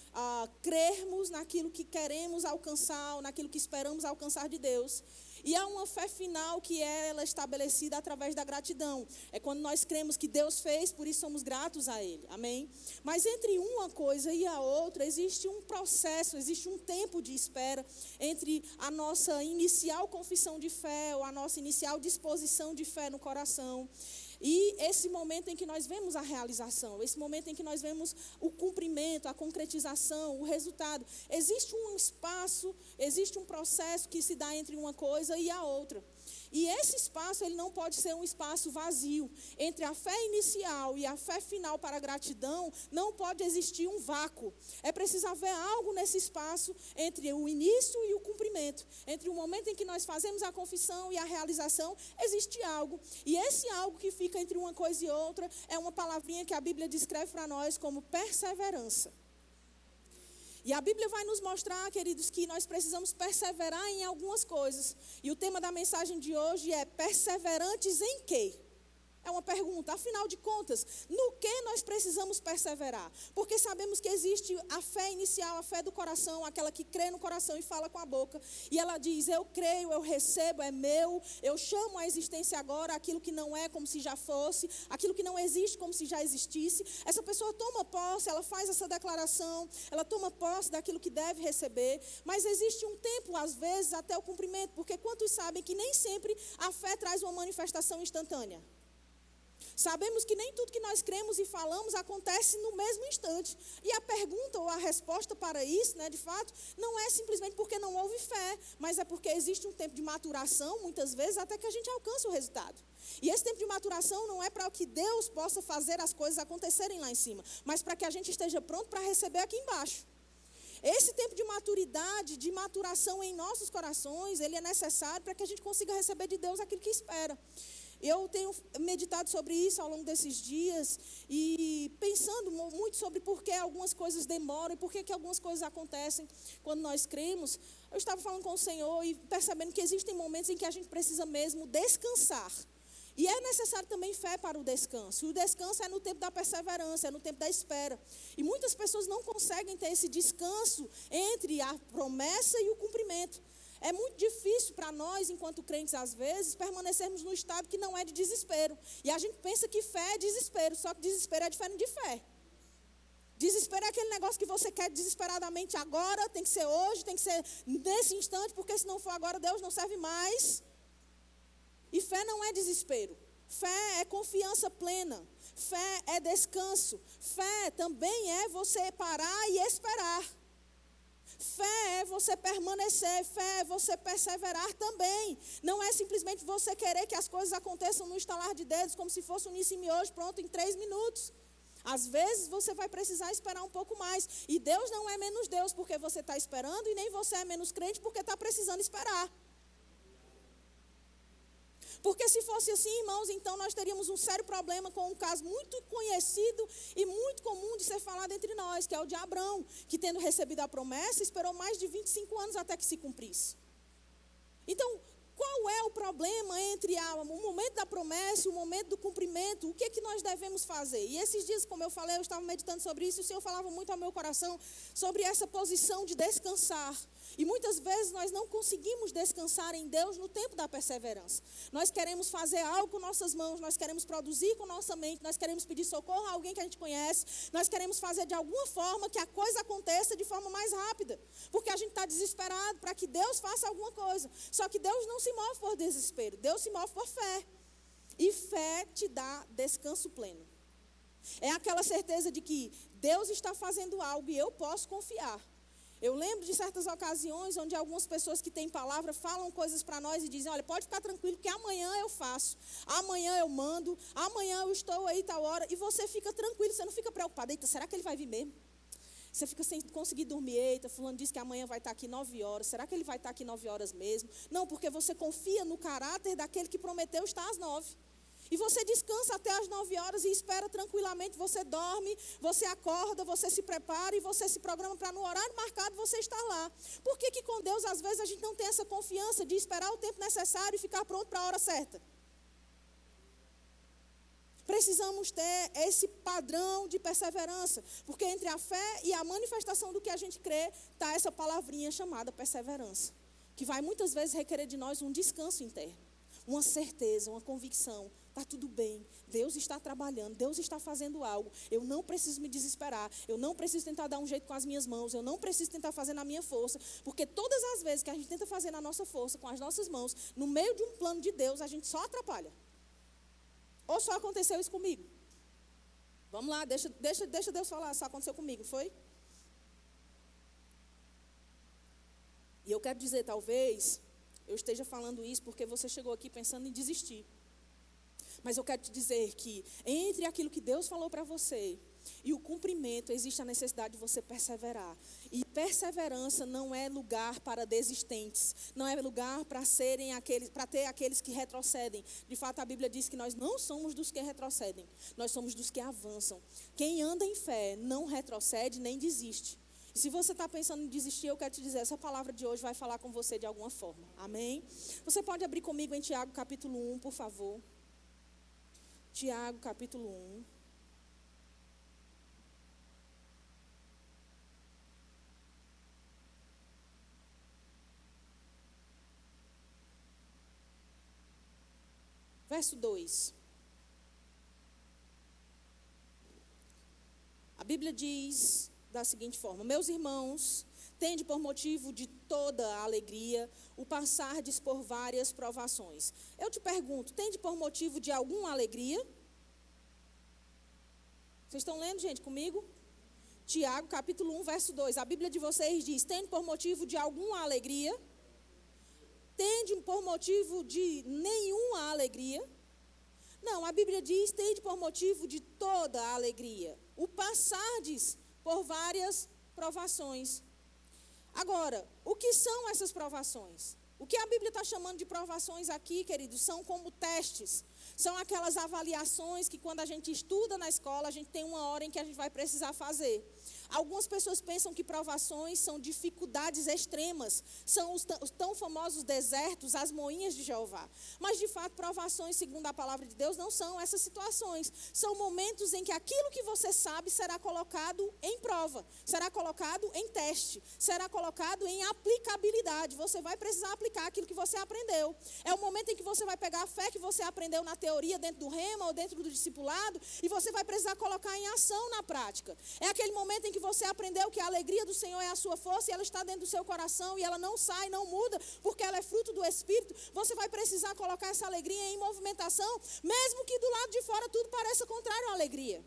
crermos naquilo que queremos alcançar, naquilo que esperamos alcançar de Deus. E há uma fé final que é ela estabelecida através da gratidão. É quando nós cremos que Deus fez, por isso somos gratos a Ele. Amém? Mas entre uma coisa e a outra, existe um processo, existe um tempo de espera entre a nossa inicial confissão de fé ou a nossa inicial disposição de fé no coração. E esse momento em que nós vemos a realização, esse momento em que nós vemos o cumprimento, a concretização, o resultado. Existe um espaço, existe um processo que se dá entre uma coisa e a outra. E esse espaço, ele não pode ser um espaço vazio. Entre a fé inicial e a fé final para a gratidão, não pode existir um vácuo. É preciso haver algo nesse espaço entre o início e o cumprimento. Entre o momento em que nós fazemos a confissão e a realização, existe algo. E esse algo que fica entre uma coisa e outra é uma palavrinha que a Bíblia descreve para nós como perseverança. E a Bíblia vai nos mostrar, queridos, que nós precisamos perseverar em algumas coisas. E o tema da mensagem de hoje é perseverantes em quê? É uma pergunta, afinal de contas, no que nós precisamos perseverar? Porque sabemos que existe a fé inicial, a fé do coração, aquela que crê no coração e fala com a boca. E ela diz, eu creio, eu recebo, é meu, eu chamo à existência agora aquilo que não é como se já fosse, aquilo que não existe como se já existisse. Essa pessoa toma posse, ela faz essa declaração, ela toma posse daquilo que deve receber. Mas existe um tempo, às vezes, até o cumprimento, porque quantos sabem que nem sempre a fé traz uma manifestação instantânea? Sabemos que nem tudo que nós cremos e falamos acontece no mesmo instante. E a pergunta ou a resposta para isso, de fato, não é simplesmente porque não houve fé, mas é porque existe um tempo de maturação, muitas vezes, até que a gente alcance o resultado. E esse tempo de maturação não é para que Deus possa fazer as coisas acontecerem lá em cima, mas para que a gente esteja pronto para receber aqui embaixo. Esse tempo de maturidade, de maturação em nossos corações, ele é necessário para que a gente consiga receber de Deus aquilo que espera. Eu tenho meditado sobre isso ao longo desses dias e pensando muito sobre por que algumas coisas demoram e por que algumas coisas acontecem quando nós cremos. Eu estava falando com o Senhor e percebendo que existem momentos em que a gente precisa mesmo descansar. E é necessário também fé para o descanso. E o descanso é no tempo da perseverança, é no tempo da espera. E muitas pessoas não conseguem ter esse descanso entre a promessa e o cumprimento. É muito difícil para nós, enquanto crentes, às vezes, permanecermos no estado que não é de desespero. E a gente pensa que fé é desespero, só que desespero é diferente de fé. Desespero é aquele negócio que você quer desesperadamente agora, tem que ser hoje, tem que ser nesse instante, porque se não for agora, Deus não serve mais. E fé não é desespero. Fé é confiança plena. Fé é descanso. Fé também é você parar e esperar. Fé é você permanecer, fé é você perseverar também. Não é simplesmente você querer que as coisas aconteçam no estalar de dedos, como se fosse um Nissim hoje, pronto, em 3 minutos. Às vezes você vai precisar esperar um pouco mais. E Deus não é menos Deus porque você está esperando, e nem você é menos crente porque está precisando esperar. Porque se fosse assim, irmãos, então nós teríamos um sério problema com um caso muito conhecido e muito comum de ser falado entre nós, que é o de Abrão, que tendo recebido a promessa, esperou mais de 25 anos até que se cumprisse. Então, qual é o problema entre o momento da promessa e o momento do cumprimento? O que é que nós devemos fazer? E esses dias, como eu falei, eu estava meditando sobre isso, e o Senhor falava muito ao meu coração sobre essa posição de descansar. E muitas vezes nós não conseguimos descansar em Deus no tempo da perseverança. Nós queremos fazer algo com nossas mãos, nós queremos produzir com nossa mente, nós queremos pedir socorro a alguém que a gente conhece, nós queremos fazer de alguma forma que a coisa aconteça de forma mais rápida. Porque a gente está desesperado para que Deus faça alguma coisa. Só que Deus não se move por desespero, Deus se move por fé. E fé te dá descanso pleno. É aquela certeza de que Deus está fazendo algo e eu posso confiar. Eu lembro de certas ocasiões onde algumas pessoas que têm palavra falam coisas para nós e dizem, olha, pode ficar tranquilo que amanhã eu faço, amanhã eu mando, amanhã eu estou aí tal hora, e você fica tranquilo, você não fica preocupado, eita, será que ele vai vir mesmo? Você fica sem conseguir dormir, eita, fulano disse que amanhã vai estar aqui 9 horas, será que ele vai estar aqui 9 horas mesmo? Não, porque você confia no caráter daquele que prometeu estar às 9. E você descansa até às 9 horas e espera tranquilamente, você dorme, você acorda, você se prepara e você se programa para no horário marcado você estar lá. Por que com Deus às vezes a gente não tem essa confiança de esperar o tempo necessário e ficar pronto para a hora certa? Precisamos ter esse padrão de perseverança, porque entre a fé e a manifestação do que a gente crê, está essa palavrinha chamada perseverança, que vai muitas vezes requerer de nós um descanso interno, uma certeza, uma convicção. Está tudo bem, Deus está trabalhando, Deus está fazendo algo, eu não preciso me desesperar, eu não preciso tentar dar um jeito com as minhas mãos, eu não preciso tentar fazer na minha força, porque todas as vezes que a gente tenta fazer na nossa força, com as nossas mãos, no meio de um plano de Deus, a gente só atrapalha. Ou só aconteceu isso comigo? Vamos lá, deixa Deus falar, só aconteceu comigo, foi? E eu quero dizer, talvez, eu esteja falando isso porque você chegou aqui pensando em desistir. Mas eu quero te dizer que entre aquilo que Deus falou para você e o cumprimento, existe a necessidade de você perseverar. E perseverança não é lugar para desistentes, não é lugar para ter aqueles que retrocedem. De fato, a Bíblia diz que nós não somos dos que retrocedem, nós somos dos que avançam. Quem anda em fé não retrocede nem desiste. E se você está pensando em desistir, eu quero te dizer, essa palavra de hoje vai falar com você de alguma forma. Amém? Você pode abrir comigo em Tiago capítulo 1, por favor. Tiago, capítulo 1. Verso 2. A Bíblia diz da seguinte forma: meus irmãos, tende por motivo de toda a alegria o passardes por várias provações. Eu te pergunto, tende por motivo de alguma alegria? Vocês estão lendo, gente, comigo? Tiago, capítulo 1, verso 2. A Bíblia de vocês diz, tende por motivo de alguma alegria? Tende por motivo de nenhuma alegria? Não, a Bíblia diz, tende por motivo de toda a alegria o passardes por várias provações. Agora, o que são essas provações? O que a Bíblia está chamando de provações aqui, queridos, são como testes. São aquelas avaliações que quando a gente estuda na escola, a gente tem uma hora em que a gente vai precisar fazer. Algumas pessoas pensam que provações são dificuldades extremas, são os tão famosos desertos, as moinhas de Jeová. Mas, de fato, provações, segundo a palavra de Deus, não são essas situações. São momentos em que aquilo que você sabe será colocado em prova, será colocado em teste, será colocado em aplicabilidade. Você vai precisar aplicar aquilo que você aprendeu. É o momento em que você vai pegar a fé que você aprendeu na teoria, dentro do rema ou dentro do discipulado, e você vai precisar colocar em ação na prática. É aquele momento em que você aprendeu que a alegria do Senhor é a sua força e ela está dentro do seu coração e ela não sai, não muda, porque ela é fruto do Espírito. Você vai precisar colocar essa alegria em movimentação, mesmo que do lado de fora tudo pareça contrário à alegria.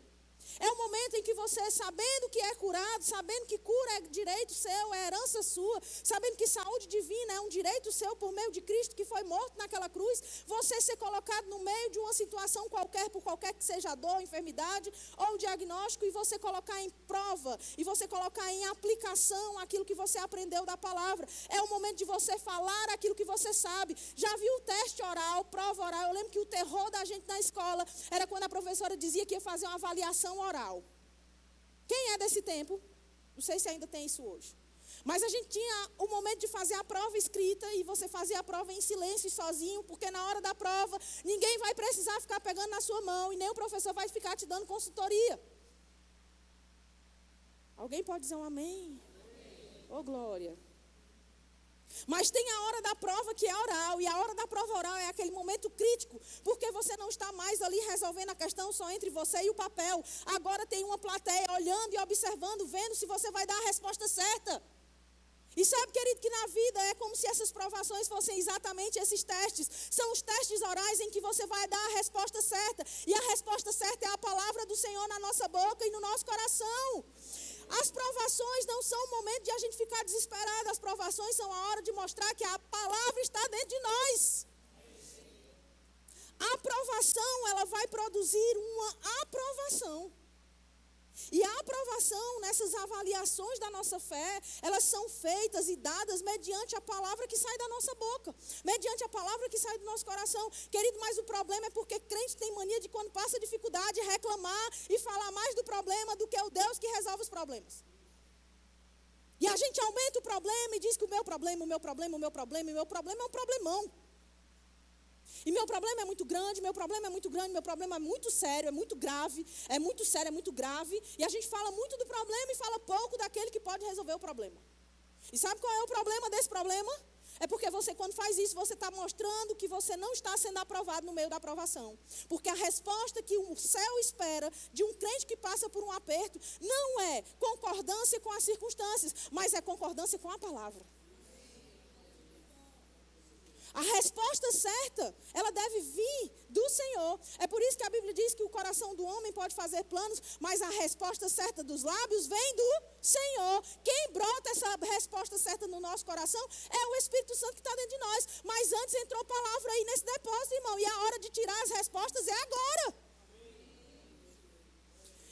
É o momento em que você, sabendo que é curado, sabendo que cura é direito seu, é herança sua, sabendo que saúde divina é um direito seu por meio de Cristo que foi morto naquela cruz, você ser colocado no meio de uma situação qualquer, por qualquer que seja a dor, enfermidade ou diagnóstico, e você colocar em prova, e você colocar em aplicação aquilo que você aprendeu da palavra. É o momento de você falar aquilo que você sabe. Já viu o teste oral, prova oral? Eu lembro que o terror da gente na escola era quando a professora dizia que ia fazer uma avaliação oral. Quem é desse tempo? Não sei se ainda tem isso hoje. Mas a gente tinha o momento de fazer a prova escrita e você fazia a prova em silêncio e sozinho, porque na hora da prova ninguém vai precisar ficar pegando na sua mão e nem o professor vai ficar te dando consultoria. Alguém pode dizer um amém? Ô, glória. Mas tem a hora da prova que é oral, e a hora da prova oral é aquele momento crítico, porque você não está mais ali resolvendo a questão só entre você e o papel. Agora tem uma plateia olhando e observando, vendo se você vai dar a resposta certa. E sabe, querido, que na vida é como se essas provações fossem exatamente esses testes. São os testes orais em que você vai dar a resposta certa, e a resposta certa é a palavra do Senhor na nossa boca e no nosso coração. As provações não são o momento de a gente ficar desesperado. As provações são a hora de mostrar que a palavra está dentro de nós. A aprovação, ela vai produzir uma aprovação. E a aprovação nessas avaliações da nossa fé, elas são feitas e dadas mediante a palavra que sai da nossa boca, mediante a palavra que sai do nosso coração. Querido, mas o problema é porque crente tem mania de, quando passa dificuldade, reclamar e falar mais do problema do que o Deus que resolve os problemas. E a gente aumenta o problema e diz que o meu problema é um problemão. E meu problema é muito grande, meu problema é muito sério, é muito grave, e a gente fala muito do problema e fala pouco daquele que pode resolver o problema. E sabe qual é o problema desse problema? É porque você, quando faz isso, você está mostrando que você não está sendo aprovado no meio da aprovação. Porque a resposta que o céu espera de um crente que passa por um aperto não é concordância com as circunstâncias, mas é concordância com a palavra. A resposta certa, ela deve vir do Senhor. É por isso que a Bíblia diz que o coração do homem pode fazer planos, mas a resposta certa dos lábios vem do Senhor. Quem brota essa resposta certa no nosso coração é o Espírito Santo que está dentro de nós. Mas antes entrou palavra aí nesse depósito, irmão, e a hora de tirar as respostas é agora.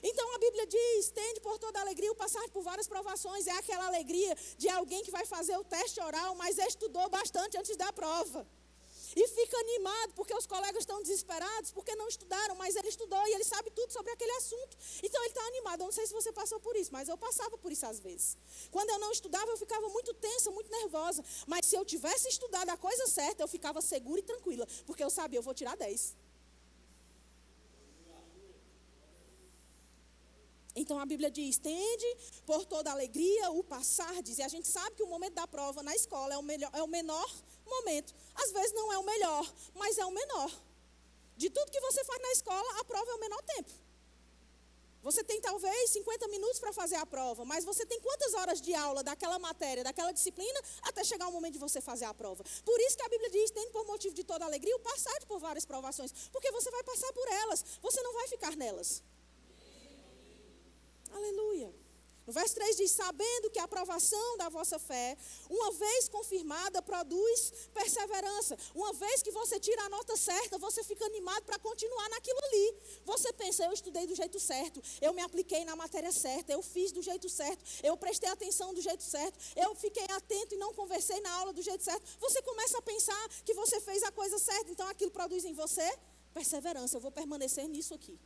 Então a Bíblia diz: tende por toda alegria o passar por várias provações. É aquela alegria de alguém que vai fazer o teste oral, mas estudou bastante antes da prova. E fica animado porque os colegas estão desesperados, porque não estudaram, mas ele estudou e ele sabe tudo sobre aquele assunto. Então ele está animado. Eu não sei se você passou por isso, mas eu passava por isso às vezes. Quando eu não estudava, eu ficava muito tensa, muito nervosa. Mas se eu tivesse estudado a coisa certa, eu ficava segura e tranquila, porque eu sabia, eu vou tirar 10. Então a Bíblia diz: tende por toda alegria o passardes. E a gente sabe que o momento da prova na escola é o menor momento. Às vezes não é o melhor, mas é o menor. De tudo que você faz na escola, a prova é o menor tempo. Você tem talvez 50 minutos para fazer a prova, mas você tem quantas horas de aula daquela matéria, daquela disciplina, até chegar o momento de você fazer a prova? Por isso que a Bíblia diz: tende por motivo de toda alegria o passardes por várias provações, porque você vai passar por elas, você não vai ficar nelas. Aleluia. No verso 3 diz, sabendo que a aprovação da vossa fé, uma vez confirmada, produz perseverança. Uma vez que você tira a nota certa, você fica animado para continuar naquilo ali. Você pensa, eu estudei do jeito certo, eu me apliquei na matéria certa, eu fiz do jeito certo, eu prestei atenção do jeito certo, eu fiquei atento e não conversei na aula do jeito certo. Você começa a pensar que você fez a coisa certa, então aquilo produz em você perseverança. Eu vou permanecer nisso aqui.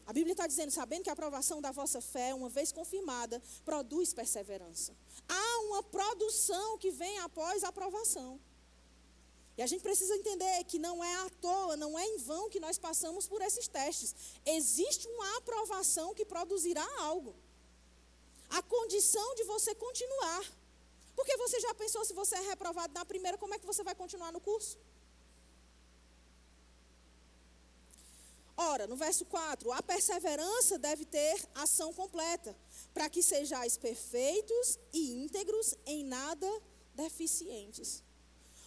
A Bíblia está dizendo, sabendo que a aprovação da vossa fé, uma vez confirmada, produz perseverança. Há uma produção que vem após a aprovação. E a gente precisa entender que não é à toa, não é em vão que nós passamos por esses testes. Existe uma aprovação que produzirá algo. A condição de você continuar. Porque você já pensou, se você é reprovado na primeira, como é que você vai continuar no curso? Ora, no verso 4, a perseverança deve ter ação completa, para que sejais perfeitos e íntegros, em nada deficientes.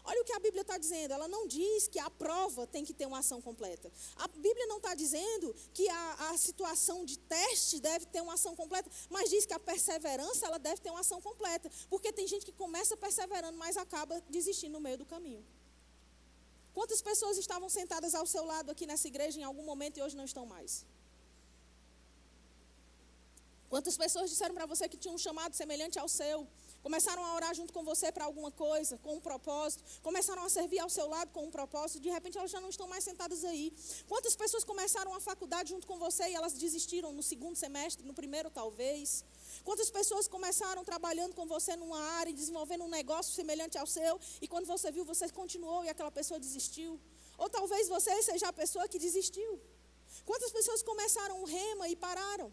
Olha o que a Bíblia está dizendo, ela não diz que a prova tem que ter uma ação completa. A Bíblia não está dizendo que a situação de teste deve ter uma ação completa, mas diz que a perseverança ela deve ter uma ação completa. Porque tem gente que começa perseverando, mas acaba desistindo no meio do caminho. Quantas pessoas estavam sentadas ao seu lado aqui nessa igreja em algum momento e hoje não estão mais? Quantas pessoas disseram para você que tinham um chamado semelhante ao seu? Começaram a orar junto com você para alguma coisa, com um propósito. Começaram a servir ao seu lado com um propósito. De repente elas já não estão mais sentadas aí. Quantas pessoas começaram a faculdade junto com você e elas desistiram no segundo semestre, no primeiro talvez? Quantas pessoas começaram trabalhando com você numa área e desenvolvendo um negócio semelhante ao seu e quando você viu, você continuou e aquela pessoa desistiu? Ou talvez você seja a pessoa que desistiu. Quantas pessoas começaram o rema e pararam?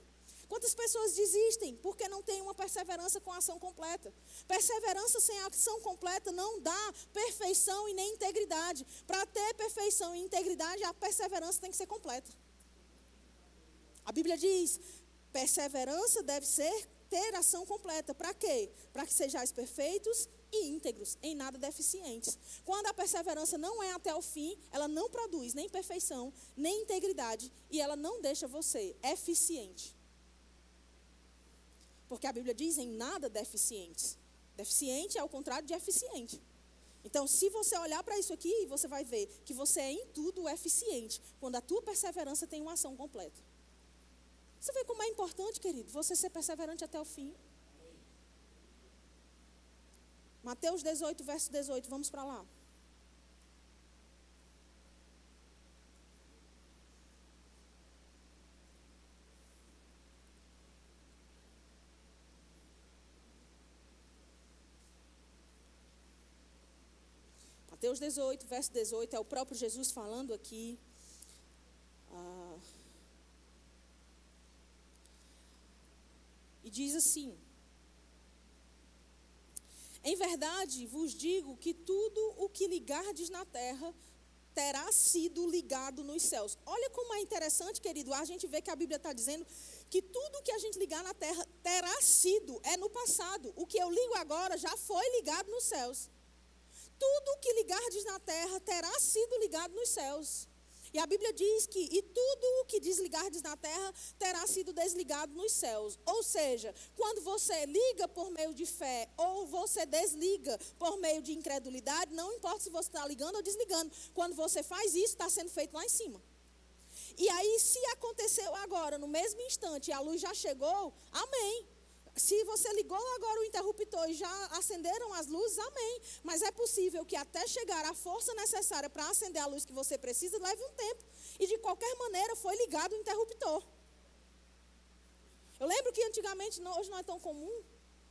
Quantas pessoas desistem porque não tem uma perseverança com ação completa? Perseverança sem ação completa não dá perfeição e nem integridade. Para ter perfeição e integridade, a perseverança tem que ser completa. A Bíblia diz, perseverança deve ter ação completa. Para quê? Para que sejais perfeitos e íntegros, em nada deficientes. Quando a perseverança não é até o fim, ela não produz nem perfeição, nem integridade, e ela não deixa você eficiente. Porque a Bíblia diz em nada deficientes. Deficiente é o contrário de eficiente. Então, se você olhar para isso aqui, você vai ver que você é em tudo eficiente, quando a tua perseverança tem uma ação completa. Você vê como é importante, querido, você ser perseverante até o fim. Mateus 18, verso 18, vamos para lá. Mateus 18, verso 18, é o próprio Jesus falando aqui. E diz assim: em verdade vos digo que tudo o que ligardes na terra terá sido ligado nos céus. Olha como é interessante, querido, a gente vê que a Bíblia está dizendo que tudo que a gente ligar na terra terá sido, é no passado. O que eu ligo agora já foi ligado nos céus. Tudo o que ligardes na terra terá sido ligado nos céus. E a Bíblia diz que, e tudo o que desligardes na terra terá sido desligado nos céus. Ou seja, quando você liga por meio de fé ou você desliga por meio de incredulidade, não importa se você está ligando ou desligando. Quando você faz isso, está sendo feito lá em cima. E aí, se aconteceu agora, no mesmo instante, e a luz já chegou, amém. Se você ligou agora o interruptor e já acenderam as luzes, amém. Mas é possível que até chegar a força necessária para acender a luz que você precisa, leve um tempo. E de qualquer maneira foi ligado o interruptor. Eu lembro que antigamente, hoje não é tão comum,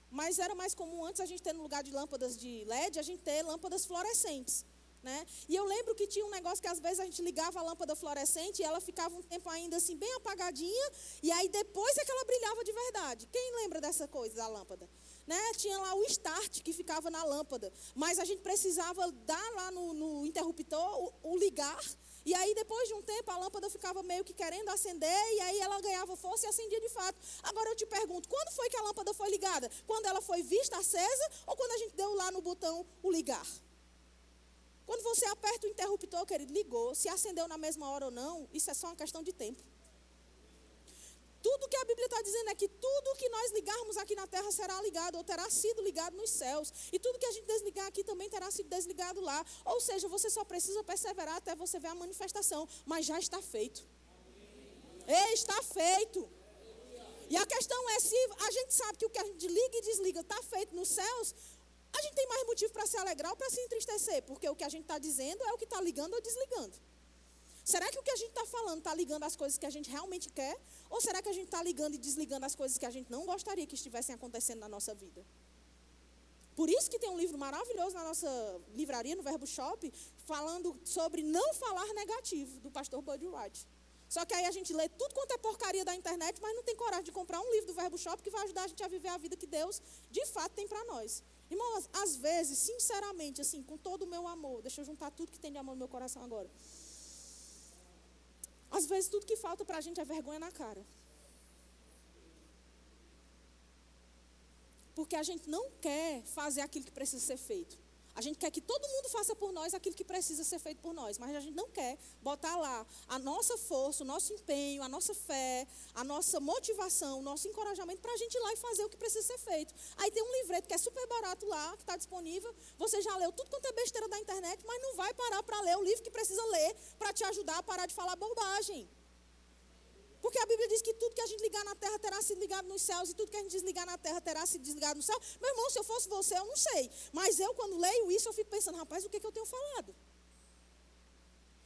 mas era mais comum antes a gente ter no lugar de lâmpadas de LED, a gente ter lâmpadas fluorescentes. Né? E eu lembro que tinha um negócio que às vezes a gente ligava a lâmpada fluorescente e ela ficava um tempo ainda assim bem apagadinha e aí depois é que ela brilhava de verdade. Quem lembra dessa coisa da lâmpada? Né? Tinha lá o start que ficava na lâmpada, mas a gente precisava dar lá no interruptor o ligar e aí depois de um tempo a lâmpada ficava meio que querendo acender e aí ela ganhava força e acendia de fato. Agora eu te pergunto, quando foi que a lâmpada foi ligada? Quando ela foi vista acesa ou quando a gente deu lá no botão o ligar? Quando você aperta o interruptor, querido, ligou. Se acendeu na mesma hora ou não, isso é só uma questão de tempo. Tudo que a Bíblia está dizendo é que tudo que nós ligarmos aqui na terra será ligado, ou terá sido ligado nos céus. E tudo que a gente desligar aqui também terá sido desligado lá. Ou seja, você só precisa perseverar até você ver a manifestação. Mas já está feito. Está feito. E a questão é, se a gente sabe que o que a gente liga e desliga está feito nos céus, a gente tem mais motivo para se alegrar ou para se entristecer. Porque o que a gente está dizendo é o que está ligando ou desligando. Será que o que a gente está falando está ligando as coisas que a gente realmente quer? Ou será que a gente está ligando e desligando as coisas que a gente não gostaria que estivessem acontecendo na nossa vida? Por isso que tem um livro maravilhoso na nossa livraria, no Verbo Shop, falando sobre não falar negativo, do pastor Bud Wright. Só que aí a gente lê tudo quanto é porcaria da internet, mas não tem coragem de comprar um livro do Verbo Shop que vai ajudar a gente a viver a vida que Deus, de fato, tem para nós. Irmãos, às vezes, sinceramente, assim, com todo o meu amor, deixa eu juntar tudo que tem de amor no meu coração agora. Às vezes, tudo que falta para a gente é vergonha na cara. Porque a gente não quer fazer aquilo que precisa ser feito. A gente quer que todo mundo faça por nós aquilo que precisa ser feito por nós. Mas a gente não quer botar lá a nossa força, o nosso empenho, a nossa fé, a nossa motivação, o nosso encorajamento para a gente ir lá e fazer o que precisa ser feito. Aí tem um livreto que é super barato lá, que está disponível. Você já leu tudo quanto é besteira da internet, mas não vai parar para ler o livro que precisa ler para te ajudar a parar de falar bobagem. Porque a Bíblia diz que tudo que a gente ligar na terra terá sido ligado nos céus, e tudo que a gente desligar na terra terá sido desligado no céu. Meu irmão, se eu fosse você, eu não sei. Mas eu, quando leio isso, eu fico pensando, rapaz, o que eu tenho falado?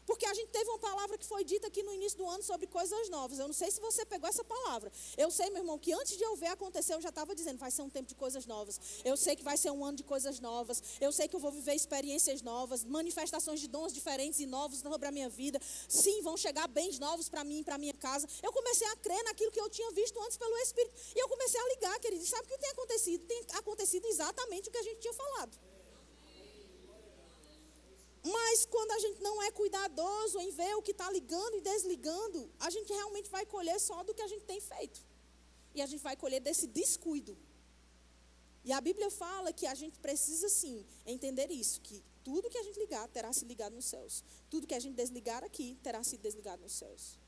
Porque a gente teve uma palavra que foi dita aqui no início do ano sobre coisas novas. Eu não sei se você pegou essa palavra. Eu sei, meu irmão, que antes de eu ver acontecer, eu já estava dizendo, vai ser um tempo de coisas novas. Eu sei que vai ser um ano de coisas novas. Eu sei que eu vou viver experiências novas, manifestações de dons diferentes e novos sobre a minha vida. Sim, vão chegar bens novos para mim e para minha casa. Eu comecei a crer naquilo que eu tinha visto antes pelo Espírito. E eu comecei a ligar, querido. E sabe o que tem acontecido? Tem acontecido exatamente o que a gente tinha falado. Mas quando a gente não é cuidadoso em ver o que está ligando e desligando, a gente realmente vai colher só do que a gente tem feito. E a gente vai colher desse descuido. E a Bíblia fala que a gente precisa sim entender isso, que tudo que a gente ligar terá sido ligado nos céus. Tudo que a gente desligar aqui terá sido desligado nos céus.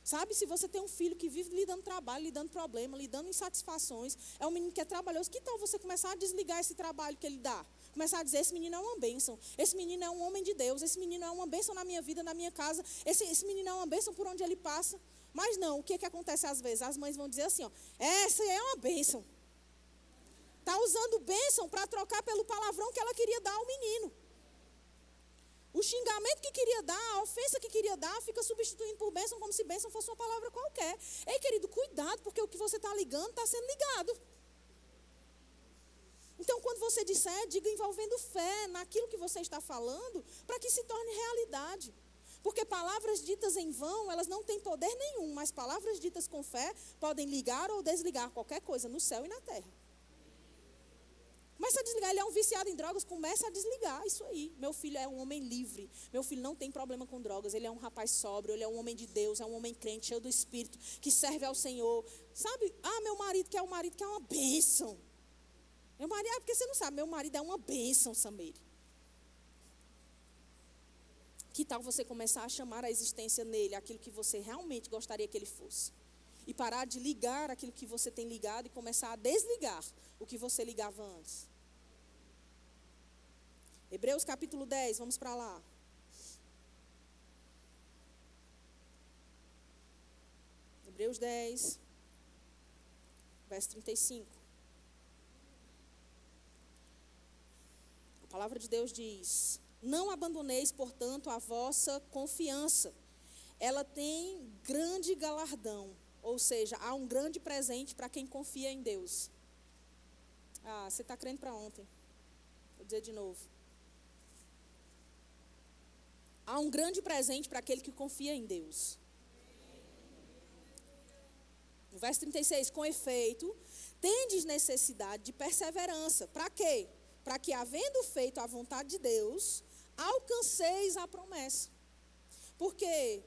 Sabe, se você tem um filho que vive lhe dando trabalho, lhe dando problema, lhe dando insatisfações, é um menino que é trabalhoso, que tal você começar a desligar esse trabalho que ele dá? Começar a dizer, esse menino é uma bênção, esse menino é um homem de Deus, esse menino é uma bênção na minha vida, na minha casa, esse menino é uma bênção por onde ele passa. Mas não, o que acontece às vezes? As mães vão dizer assim, ó, essa é uma bênção. Está usando bênção para trocar pelo palavrão que ela queria dar ao menino. O xingamento que queria dar, a ofensa que queria dar, fica substituindo por bênção, como se bênção fosse uma palavra qualquer. Ei, querido, cuidado, porque o que você está ligando está sendo ligado. Então, quando você disser, diga envolvendo fé naquilo que você está falando, para que se torne realidade. Porque palavras ditas em vão, elas não têm poder nenhum, mas palavras ditas com fé podem ligar ou desligar qualquer coisa no céu e na terra. Começa a desligar, ele é um viciado em drogas, começa a desligar isso aí. Meu filho é um homem livre, meu filho não tem problema com drogas, ele é um rapaz sóbrio, ele é um homem de Deus, é um homem crente, cheio do Espírito, que serve ao Senhor. Sabe, meu marido que é uma bênção. Meu marido, porque você não sabe, meu marido é uma bênção, Samir. Que tal você começar a chamar a existência nele, aquilo que você realmente gostaria que ele fosse? E parar de ligar aquilo que você tem ligado e começar a desligar o que você ligava antes. Hebreus capítulo 10, vamos para lá. Hebreus 10, verso 35. A palavra de Deus diz: não abandoneis, portanto, a vossa confiança. Ela tem grande galardão. Ou seja, há um grande presente para quem confia em Deus. Você está crendo para ontem. Vou dizer de novo. Há um grande presente para aquele que confia em Deus. No verso 36, com efeito, tendes necessidade de perseverança. Para quê? Para que, havendo feito a vontade de Deus, alcanceis a promessa. Porque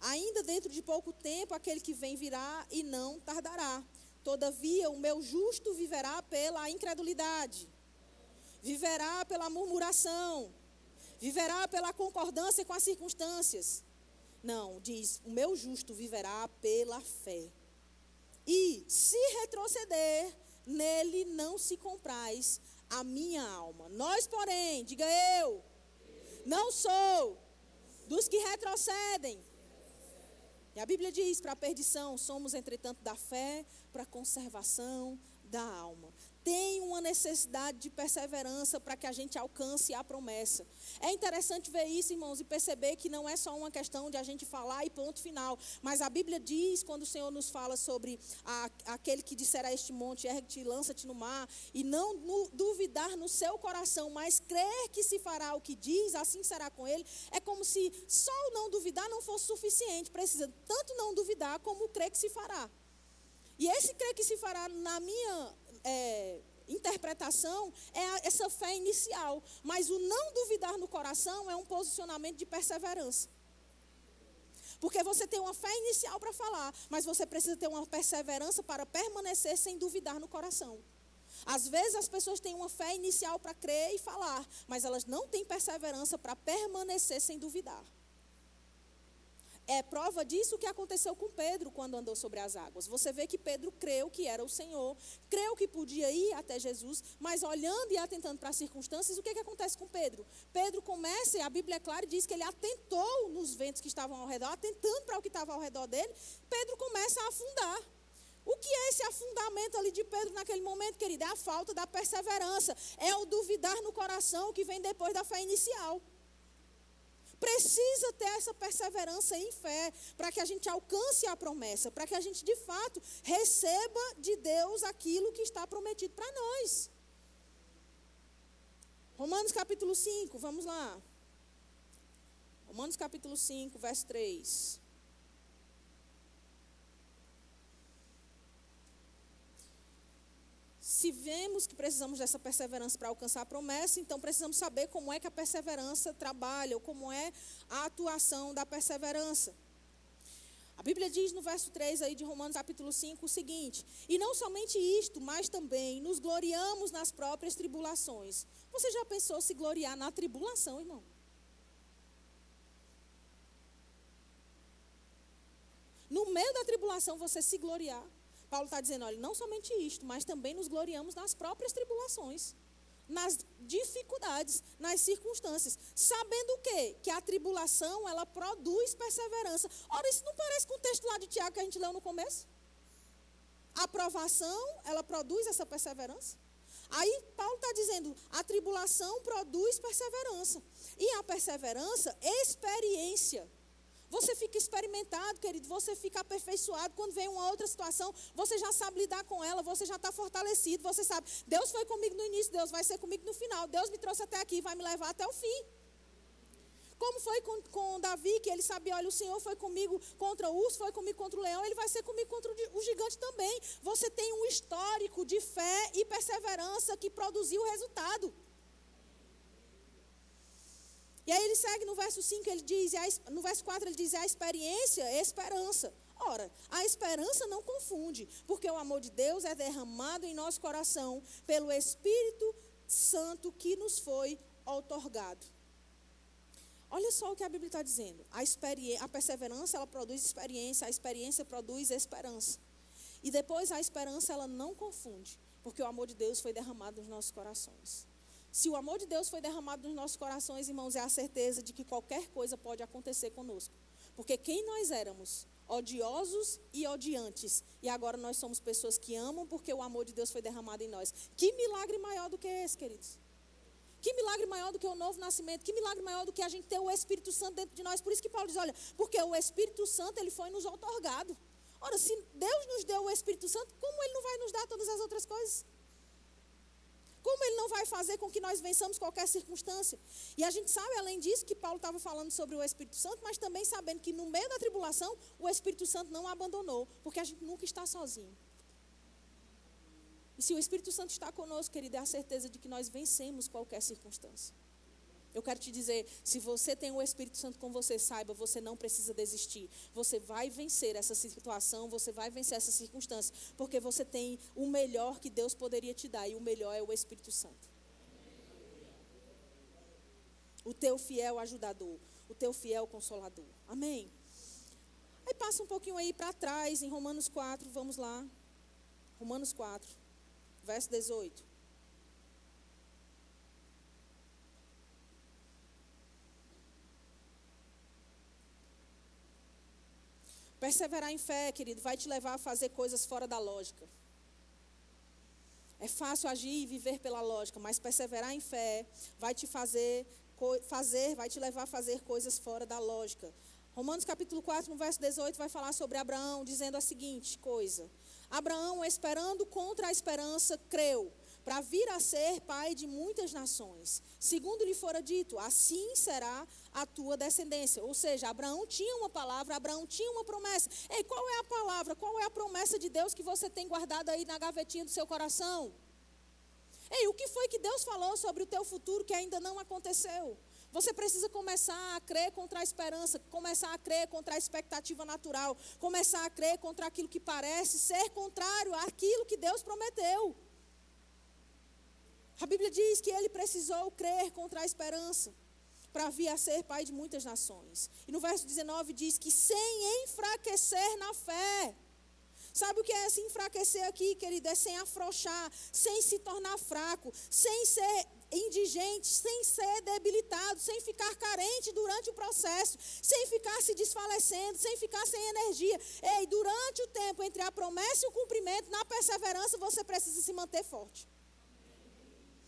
ainda dentro de pouco tempo, aquele que vem virá e não tardará. Todavia, o meu justo viverá pela incredulidade, viverá pela murmuração, viverá pela concordância com as circunstâncias. Não, diz, o meu justo viverá pela fé. E se retroceder, nele não se compraz a minha alma. Nós, porém, diga eu, não sou dos que retrocedem. E a Bíblia diz, para a perdição, somos, entretanto, da fé, para a conservação da alma. Tem uma necessidade de perseverança para que a gente alcance a promessa. É interessante ver isso, irmãos, e perceber que não é só uma questão de a gente falar e ponto final. Mas a Bíblia diz, quando o Senhor nos fala sobre aquele que disser a este monte, ergue-te e lança-te no mar, e não duvidar no seu coração, mas crer que se fará o que diz, assim será com ele. É como se só o não duvidar não fosse suficiente. Precisa tanto não duvidar como crer que se fará. E esse crer que se fará, na minha interpretação, é essa fé inicial. Mas o não duvidar no coração é um posicionamento de perseverança. Porque você tem uma fé inicial para falar, mas você precisa ter uma perseverança para permanecer sem duvidar no coração. Às vezes as pessoas têm uma fé inicial para crer e falar, mas elas não têm perseverança para permanecer sem duvidar. É prova disso o que aconteceu com Pedro quando andou sobre as águas. Você vê que Pedro creu que era o Senhor, creu que podia ir até Jesus, mas olhando e atentando para as circunstâncias, o que acontece com Pedro? Pedro começa, e a Bíblia é clara, diz que ele atentou nos ventos que estavam ao redor, atentando para o que estava ao redor dele, Pedro começa a afundar. O que é esse afundamento ali de Pedro naquele momento, querido? É a falta da perseverança, é o duvidar no coração que vem depois da fé inicial. Precisa ter essa perseverança em fé para que a gente alcance a promessa, para que a gente de fato receba de Deus aquilo que está prometido para nós. Romanos capítulo 5, vamos lá. Romanos capítulo 5, verso 3. Se vemos que precisamos dessa perseverança para alcançar a promessa, então precisamos saber como é que a perseverança trabalha, ou como é a atuação da perseverança. A Bíblia diz no verso 3 aí de Romanos capítulo 5 o seguinte: e não somente isto, mas também nos gloriamos nas próprias tribulações. Você já pensou se gloriar na tribulação, irmão? No meio da tribulação você se gloriar. Paulo está dizendo, olha, não somente isto, mas também nos gloriamos nas próprias tribulações, nas dificuldades, nas circunstâncias. Sabendo o quê? Que a tribulação, ela produz perseverança. Ora, isso não parece com o texto lá de Tiago que a gente leu no começo? A provação, ela produz essa perseverança. Aí Paulo está dizendo, a tribulação produz perseverança. E a perseverança, experiência. Você fica experimentado, querido, você fica aperfeiçoado. Quando vem uma outra situação, você já sabe lidar com ela, você já está fortalecido, você sabe, Deus foi comigo no início, Deus vai ser comigo no final, Deus me trouxe até aqui e vai me levar até o fim. Como foi com Davi, que ele sabia, olha, o Senhor foi comigo contra o urso, foi comigo contra o leão, ele vai ser comigo contra o gigante também. Você tem um histórico de fé e perseverança que produziu o resultado. E aí ele segue no verso 5, ele diz, no verso 4 ele diz, a experiência é esperança. Ora, a esperança não confunde, porque o amor de Deus é derramado em nosso coração pelo Espírito Santo que nos foi outorgado. Olha só o que a Bíblia está dizendo. A perseverança, ela produz experiência, a experiência produz esperança. E depois a esperança, ela não confunde, porque o amor de Deus foi derramado nos nossos corações. Se o amor de Deus foi derramado nos nossos corações, irmãos, é a certeza de que qualquer coisa pode acontecer conosco. Porque quem nós éramos? Odiosos e odiantes. E agora nós somos pessoas que amam porque o amor de Deus foi derramado em nós. Que milagre maior do que esse, queridos? Que milagre maior do que o novo nascimento? Que milagre maior do que a gente ter o Espírito Santo dentro de nós? Por isso que Paulo diz, olha, porque o Espírito Santo, ele foi nos outorgado. Ora, se Deus nos deu o Espírito Santo, como ele não vai nos dar todas as outras coisas? Como ele não vai fazer com que nós vençamos qualquer circunstância? E a gente sabe, além disso, que Paulo estava falando sobre o Espírito Santo, mas também sabendo que no meio da tribulação, o Espírito Santo não abandonou, porque a gente nunca está sozinho. E se o Espírito Santo está conosco, querido, é a certeza de que nós vencemos qualquer circunstância. Eu quero te dizer, se você tem o Espírito Santo com você, saiba, você não precisa desistir. Você vai vencer essa situação, você vai vencer essa circunstância, porque você tem o melhor que Deus poderia te dar, e o melhor é o Espírito Santo. O teu fiel ajudador, o teu fiel consolador. Amém? Aí passa um pouquinho aí para trás, em Romanos 4, vamos lá. Romanos 4, verso 18. Perseverar em fé, querido, vai te levar a fazer coisas fora da lógica. É fácil agir e viver pela lógica, mas perseverar em fé vai te vai te levar a fazer coisas fora da lógica. Romanos capítulo 4, no verso 18, vai falar sobre Abraão, dizendo a seguinte coisa. Abraão, esperando contra a esperança, creu, para vir a ser pai de muitas nações. Segundo lhe fora dito, assim será a tua descendência. Ou seja, Abraão tinha uma palavra, Abraão tinha uma promessa. Ei, qual é a palavra, qual é a promessa de Deus que você tem guardado aí na gavetinha do seu coração? Ei, o que foi que Deus falou sobre o teu futuro que ainda não aconteceu? Você precisa começar a crer contra a esperança, começar a crer contra a expectativa natural, começar a crer contra aquilo que parece ser contrário àquilo que Deus prometeu. A Bíblia diz que ele precisou crer contra a esperança para vir a ser pai de muitas nações. E no verso 19 diz que sem enfraquecer na fé. Sabe o que é se enfraquecer aqui, querido? É sem afrouxar, sem se tornar fraco, sem ser indigente, sem ser debilitado, sem ficar carente durante o processo, sem ficar se desfalecendo, sem ficar sem energia. Ei, durante o tempo entre a promessa e o cumprimento, na perseverança, você precisa se manter forte.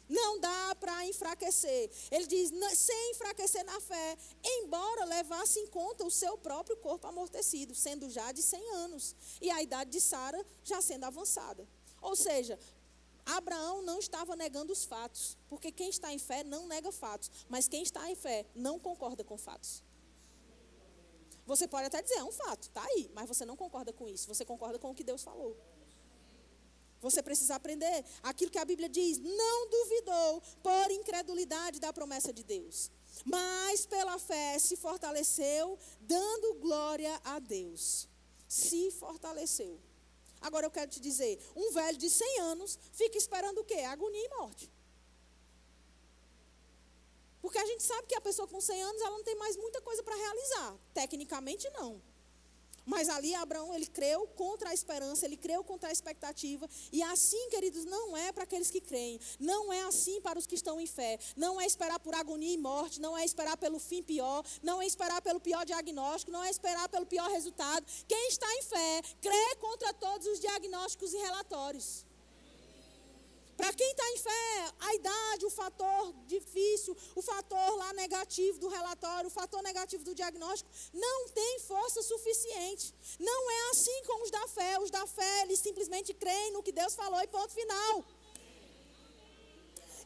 Não dá para enfraquecer. Ele diz, sem enfraquecer na fé, embora levasse em conta o seu próprio corpo amortecido, sendo já de 100 anos, e a idade de Sara já sendo avançada. Ou seja, Abraão não estava negando os fatos, porque quem está em fé não nega fatos, mas quem está em fé não concorda com fatos. Você pode até dizer, é um fato, está aí, mas você não concorda com isso, você concorda com o que Deus falou. Você precisa aprender aquilo que a Bíblia diz, não duvidou por incredulidade da promessa de Deus, mas pela fé se fortaleceu, dando glória a Deus. Se fortaleceu. Agora eu quero te dizer, um velho de 100 anos fica esperando o quê? Agonia e morte. Porque a gente sabe que a pessoa com 100 anos, ela não tem mais muita coisa para realizar. Tecnicamente não. Mas ali Abraão, ele creu contra a esperança, ele creu contra a expectativa. E assim, queridos, não é para aqueles que creem. Não é assim para os que estão em fé. Não é esperar por agonia e morte. Não é esperar pelo fim pior. Não é esperar pelo pior diagnóstico. Não é esperar pelo pior resultado. Quem está em fé, crê contra todos os diagnósticos e relatórios. Para quem está em fé, a idade, o fator difícil, o fator lá negativo do relatório, o fator negativo do diagnóstico, não tem força suficiente. Não é assim com os da fé. Os da fé, eles simplesmente creem no que Deus falou e ponto final.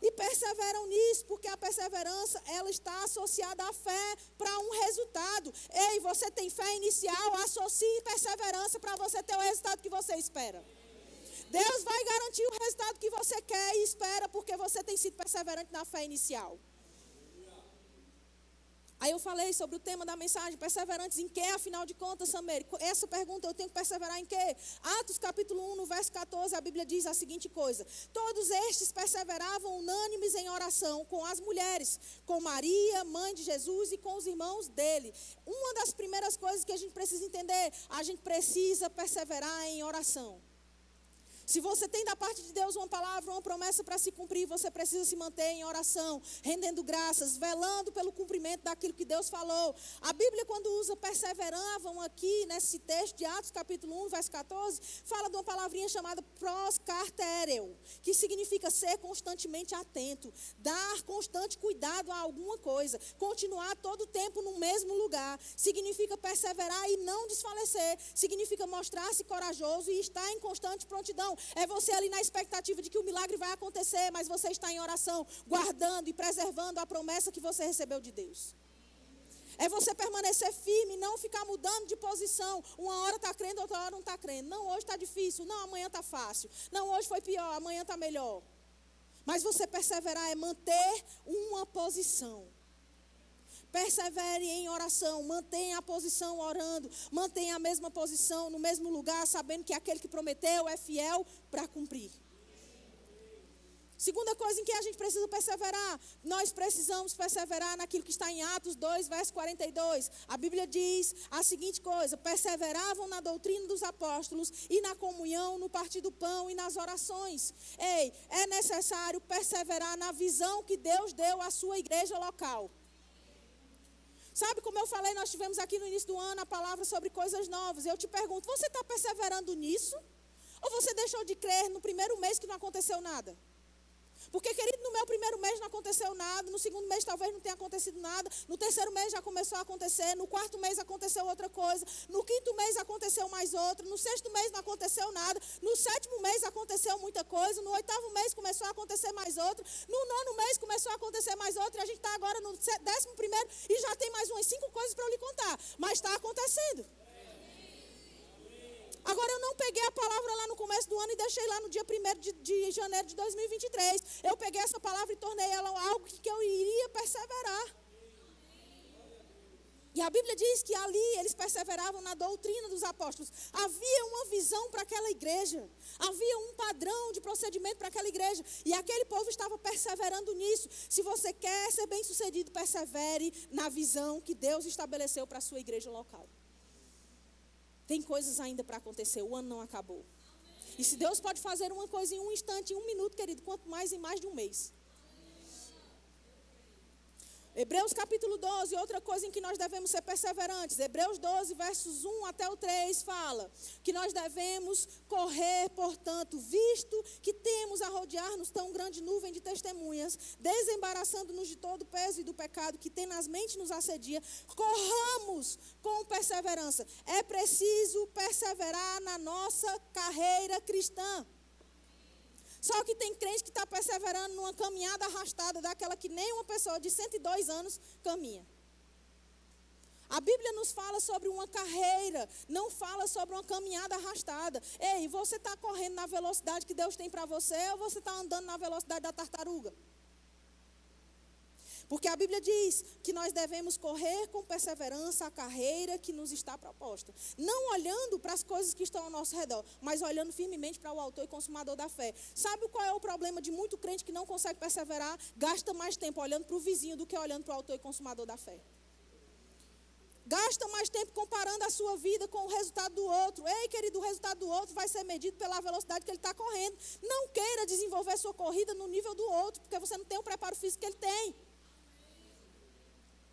E perseveram nisso, porque a perseverança, ela está associada à fé para um resultado. Ei, você tem fé inicial, associe perseverança para você ter o resultado que você espera. Deus vai garantir o resultado que você quer e espera, porque você tem sido perseverante na fé inicial. Aí eu falei sobre o tema da mensagem, perseverantes em quê, afinal de contas, Samer? Essa pergunta, eu tenho que perseverar em quê? Atos capítulo 1, no verso 14, a Bíblia diz a seguinte coisa. Todos estes perseveravam unânimes em oração com as mulheres, com Maria, mãe de Jesus, e com os irmãos dele. Uma das primeiras coisas que a gente precisa entender, a gente precisa perseverar em oração. Se você tem da parte de Deus uma palavra, uma promessa para se cumprir, você precisa se manter em oração, rendendo graças, velando pelo cumprimento daquilo que Deus falou. A Bíblia, quando usa perseveravam aqui, nesse texto de Atos capítulo 1, verso 14, fala de uma palavrinha chamada proskartereu, que significa ser constantemente atento, dar constante cuidado a alguma coisa, continuar todo o tempo no mesmo lugar. Significa perseverar e não desfalecer, significa mostrar-se corajoso e estar em constante prontidão. É você ali na expectativa de que o milagre vai acontecer, mas você está em oração, guardando e preservando a promessa que você recebeu de Deus. É você permanecer firme, não ficar mudando de posição. Uma hora está crendo, outra hora não está crendo. Não, hoje está difícil. Não, amanhã está fácil. Não, hoje foi pior, amanhã está melhor. Mas você perseverar é manter uma posição. Persevere em oração, mantenha a posição orando, mantenha a mesma posição no mesmo lugar, sabendo que aquele que prometeu é fiel para cumprir. Segunda coisa em que a gente precisa perseverar, nós precisamos perseverar naquilo que está em Atos 2, verso 42. A Bíblia diz a seguinte coisa: perseveravam na doutrina dos apóstolos e na comunhão, no partir do pão e nas orações. Ei, é necessário perseverar na visão que Deus deu à sua igreja local. Sabe, como eu falei, nós tivemos aqui no início do ano a palavra sobre coisas novas. Eu te pergunto, você está perseverando nisso? Ou você deixou de crer no primeiro mês que não aconteceu nada? Porque, querido, no meu primeiro mês não aconteceu nada, no segundo mês talvez não tenha acontecido nada, no terceiro mês já começou a acontecer, no quarto mês aconteceu outra coisa, no quinto mês aconteceu mais outra, no sexto mês não aconteceu nada, no sétimo mês aconteceu muita coisa, no oitavo mês começou a acontecer mais outra, no nono mês começou a acontecer mais outra, e a gente está agora no 11º e já tem mais umas 5 coisas para eu lhe contar, mas está acontecendo. Agora, eu não peguei a palavra lá no começo do ano e deixei lá no dia 1º de janeiro de 2023. Eu peguei essa palavra e tornei ela algo que eu iria perseverar. E a Bíblia diz que ali eles perseveravam na doutrina dos apóstolos. Havia uma visão para aquela igreja. Havia um padrão de procedimento para aquela igreja. E aquele povo estava perseverando nisso. Se você quer ser bem-sucedido, persevere na visão que Deus estabeleceu para a sua igreja local. Tem coisas ainda para acontecer, o ano não acabou. E se Deus pode fazer uma coisa em um instante, em 1 minuto, querido, quanto mais em mais de um mês. Hebreus capítulo 12, outra coisa em que nós devemos ser perseverantes. Hebreus 12, versos 1 até o 3, fala que nós devemos correr, portanto, visto que temos a rodear-nos tão grande nuvem de testemunhas, desembaraçando-nos de todo o peso e do pecado que tenazmente nos assedia, corramos com perseverança. É preciso perseverar na nossa carreira cristã. Só que tem crente que está perseverando numa caminhada arrastada, daquela que nem uma pessoa de 102 anos caminha. A Bíblia nos fala sobre uma carreira, não fala sobre uma caminhada arrastada. Ei, você está correndo na velocidade que Deus tem para você ou você está andando na velocidade da tartaruga? Porque a Bíblia diz que nós devemos correr com perseverança a carreira que nos está proposta. Não olhando para as coisas que estão ao nosso redor, mas olhando firmemente para o autor e consumador da fé. Sabe qual é o problema de muito crente que não consegue perseverar? Gasta mais tempo olhando para o vizinho do que olhando para o autor e consumador da fé. Gasta mais tempo comparando a sua vida com o resultado do outro. Ei, querido, o resultado do outro vai ser medido pela velocidade que ele está correndo. Não queira desenvolver sua corrida no nível do outro, porque você não tem o preparo físico que ele tem.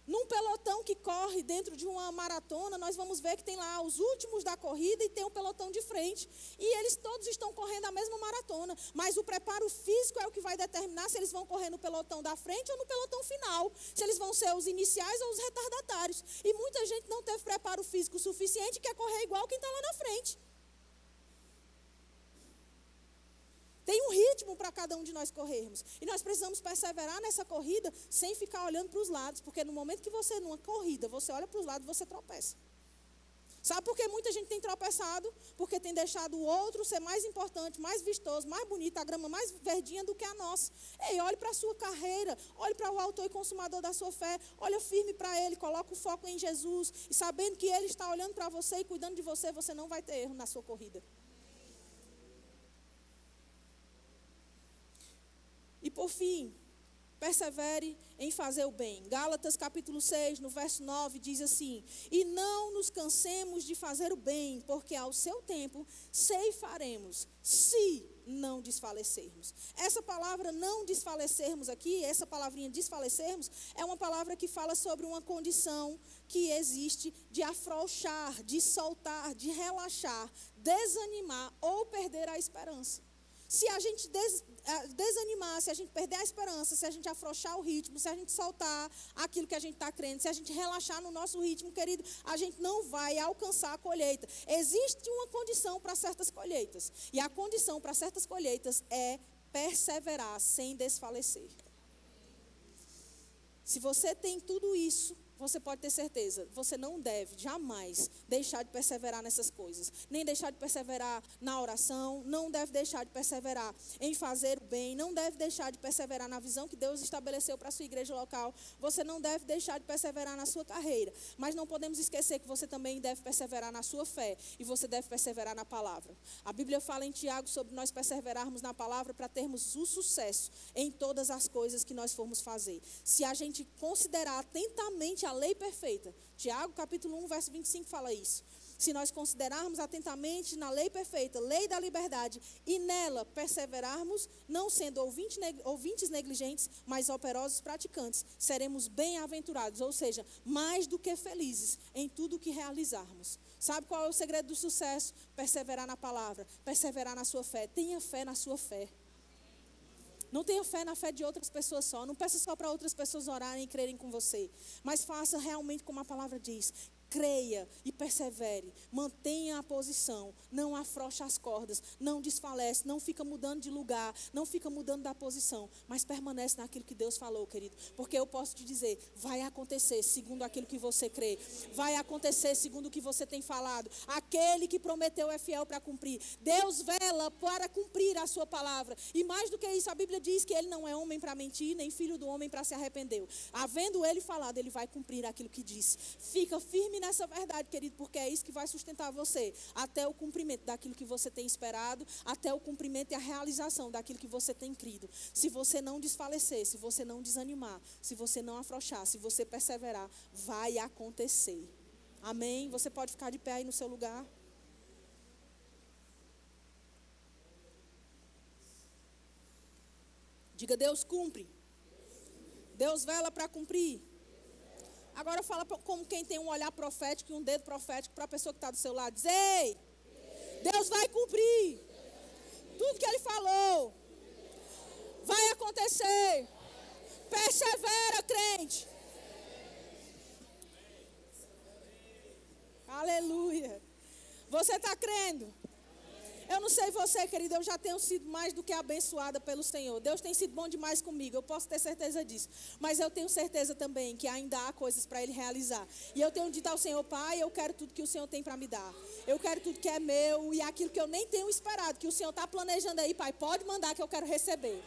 Num pelotão que corre dentro de uma maratona, nós vamos ver que tem lá os últimos da corrida e tem um pelotão de frente. E eles todos estão correndo a mesma maratona. Mas o preparo físico é o que vai determinar se eles vão correr no pelotão da frente ou no pelotão final. Se eles vão ser os iniciais ou os retardatários. E muita gente não teve preparo físico suficiente e quer correr igual quem está lá na frente. Tem um ritmo para cada um de nós corrermos. E nós precisamos perseverar nessa corrida sem ficar olhando para os lados. Porque no momento que você, numa corrida, você olha para os lados, você tropeça. Sabe por que muita gente tem tropeçado? Porque tem deixado o outro ser mais importante, mais vistoso, mais bonito, a grama mais verdinha do que a nossa. Ei, olhe para a sua carreira, olhe para o autor e consumador da sua fé, olha firme para ele, coloca o foco em Jesus. E sabendo que ele está olhando para você e cuidando de você, você não vai ter erro na sua corrida. E por fim, persevere em fazer o bem. Gálatas capítulo 6, no verso 9, diz assim: e não nos cansemos de fazer o bem, porque ao seu tempo ceifaremos, se não desfalecermos. Essa palavra não desfalecermos aqui, essa palavrinha desfalecermos, é uma palavra que fala sobre uma condição que existe de afrouxar, de soltar, de relaxar, desanimar ou perder a esperança. Se a gente desanimar, se a gente perder a esperança, se a gente afrouxar o ritmo, se a gente soltar aquilo que a gente está crendo, se a gente relaxar no nosso ritmo, querido, a gente não vai alcançar a colheita. Existe uma condição para certas colheitas. E a condição para certas colheitas é perseverar sem desfalecer. Se você tem tudo isso, você pode ter certeza, você não deve jamais deixar de perseverar nessas coisas. Nem deixar de perseverar na oração, não deve deixar de perseverar em fazer o bem, não deve deixar de perseverar na visão que Deus estabeleceu para a sua igreja local. Você não deve deixar de perseverar na sua carreira. Mas não podemos esquecer que você também deve perseverar na sua fé e você deve perseverar na palavra. A Bíblia fala em Tiago sobre nós perseverarmos na palavra para termos o sucesso em todas as coisas que nós formos fazer. Se a gente considerar atentamente a lei perfeita, Tiago capítulo 1, verso 25 fala isso. Se nós considerarmos atentamente na lei perfeita, lei da liberdade, e nela perseverarmos, não sendo ouvintes negligentes, mas operosos praticantes, seremos bem-aventurados, ou seja, mais do que felizes em tudo o que realizarmos. Sabe qual é o segredo do sucesso? Perseverar na palavra, perseverar na sua fé. Tenha fé na sua fé. Não tenha fé na fé de outras pessoas só. Não peça só para outras pessoas orarem e crerem com você. Mas faça realmente como a palavra diz. Creia e persevere, mantenha a posição, não afrouxe as cordas, não desfalece, não fica mudando de lugar, não fica mudando da posição, mas permanece naquilo que Deus falou, querido. Porque eu posso te dizer, vai acontecer segundo aquilo que você crê, vai acontecer segundo o que você tem falado. Aquele que prometeu é fiel para cumprir. Deus vela para cumprir a sua palavra. E mais do que isso, a Bíblia diz que ele não é homem para mentir, nem filho do homem para se arrepender. Havendo ele falado, ele vai cumprir aquilo que disse. Fica firme nessa verdade, querido, porque é isso que vai sustentar você até o cumprimento daquilo que você tem esperado, até o cumprimento e a realização daquilo que você tem crido. Se você não desfalecer, se você não desanimar, se você não afrouxar, se você perseverar, vai acontecer. Amém? Você pode ficar de pé aí no seu lugar. Diga, Deus cumpre. Deus vela para cumprir. Agora fala como quem tem um olhar profético e um dedo profético para a pessoa que está do seu lado. Diz, ei, Deus vai cumprir. Tudo que Ele falou vai acontecer. Persevera, crente. Aleluia. Você está crendo? Eu não sei você, querido, eu já tenho sido mais do que abençoada pelo Senhor. Deus tem sido bom demais comigo, eu posso ter certeza disso. Mas eu tenho certeza também que ainda há coisas para Ele realizar. E eu tenho dito ao Senhor, Pai, eu quero tudo que o Senhor tem para me dar. Eu quero tudo que é meu e aquilo que eu nem tenho esperado, que o Senhor está planejando aí, Pai, pode mandar que eu quero receber.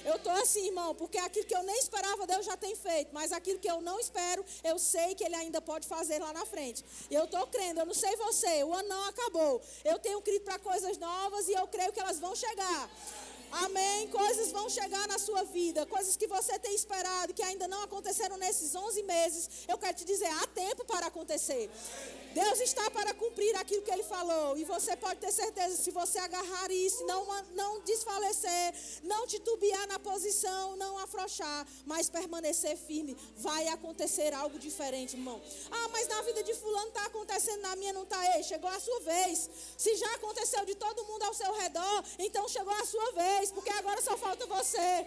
Eu estou assim, irmão, porque aquilo que eu nem esperava, Deus já tem feito. Mas aquilo que eu não espero, eu sei que Ele ainda pode fazer lá na frente. E eu estou crendo, eu não sei você, o ano não acabou. Eu tenho crido para coisas novas e eu creio que elas vão chegar. Amém? Coisas vão chegar na sua vida, coisas que você tem esperado, que ainda não aconteceram nesses 11 meses. Eu quero te dizer, há tempo para acontecer. Deus está para cumprir aquilo que Ele falou. E você pode ter certeza, se você agarrar isso, não desfalecer, não titubear na posição, não afrouxar, mas permanecer firme, vai acontecer algo diferente, irmão. Ah, mas na vida de fulano está acontecendo, na minha não está. Ei, chegou a sua vez. Se já aconteceu de todo mundo ao seu redor, então chegou a sua vez, porque agora só falta você.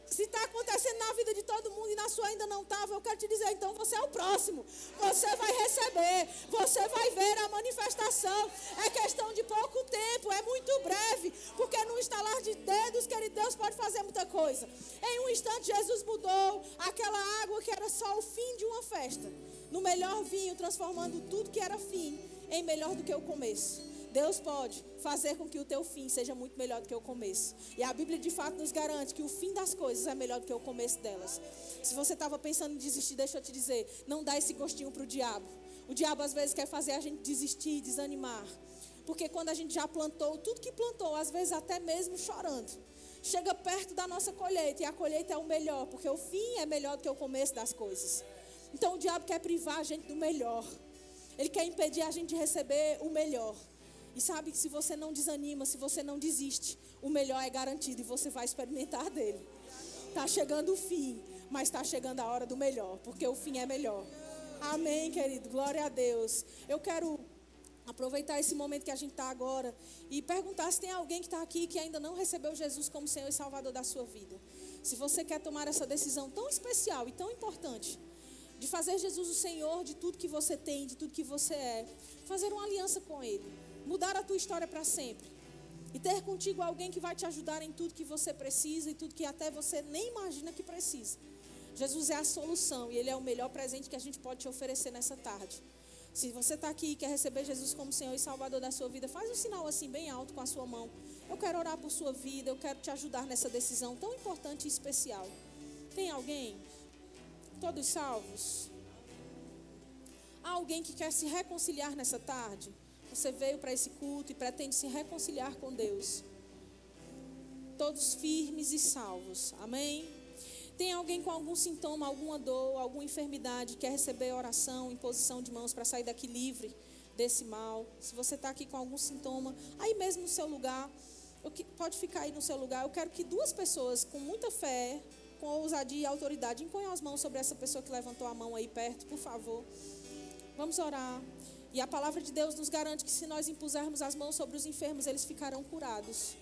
Se está acontecendo na vida de todo mundo e na sua ainda não estava, eu quero te dizer, então você é o próximo. Você vai receber, você vai ver a manifestação. É questão de pouco tempo, é muito breve, porque no estalar de dedos, querido, Deus pode fazer muita coisa. Em um instante, Jesus mudou aquela água que era só o fim de uma festa, no melhor vinho, transformando tudo que era fim em melhor do que o começo. Deus pode fazer com que o teu fim seja muito melhor do que o começo. E a Bíblia de fato nos garante que o fim das coisas é melhor do que o começo delas. Se você estava pensando em desistir, deixa eu te dizer, não dá esse gostinho para o diabo. O diabo às vezes quer fazer a gente desistir, desanimar. Porque quando a gente já plantou, tudo que plantou, às vezes até mesmo chorando, chega perto da nossa colheita. E a colheita é o melhor, porque o fim é melhor do que o começo das coisas. Então o diabo quer privar a gente do melhor. Ele quer impedir a gente de receber o melhor. E sabe que se você não desanima, se você não desiste, o melhor é garantido e você vai experimentar dele. Está chegando o fim, mas está chegando a hora do melhor, porque o fim é melhor. Amém, querido? Glória a Deus. Eu quero aproveitar esse momento que a gente está agora e perguntar se tem alguém que está aqui que ainda não recebeu Jesus como Senhor e Salvador da sua vida. Se você quer tomar essa decisão tão especial e tão importante, de fazer Jesus o Senhor de tudo que você tem, de tudo que você é, fazer uma aliança com Ele. Mudar a tua história para sempre. E ter contigo alguém que vai te ajudar em tudo que você precisa e tudo que até você nem imagina que precisa. Jesus é a solução e Ele é o melhor presente que a gente pode te oferecer nessa tarde. Se você está aqui e quer receber Jesus como Senhor e Salvador da sua vida, faz um sinal assim bem alto com a sua mão. Eu quero orar por sua vida, eu quero te ajudar nessa decisão tão importante e especial. Tem alguém? Todos salvos? Há alguém que quer se reconciliar nessa tarde? Você veio para esse culto e pretende se reconciliar com Deus. Todos firmes e salvos. Amém? Tem alguém com algum sintoma, alguma dor, alguma enfermidade, quer receber oração, imposição de mãos para sair daqui livre desse mal? Se você está aqui com algum sintoma, aí mesmo no seu lugar, pode ficar aí no seu lugar. Eu quero que 2 pessoas com muita fé, com ousadia e autoridade, imponham as mãos sobre essa pessoa que levantou a mão aí perto, por favor. Vamos orar. E a palavra de Deus nos garante que se nós impusermos as mãos sobre os enfermos, eles ficarão curados.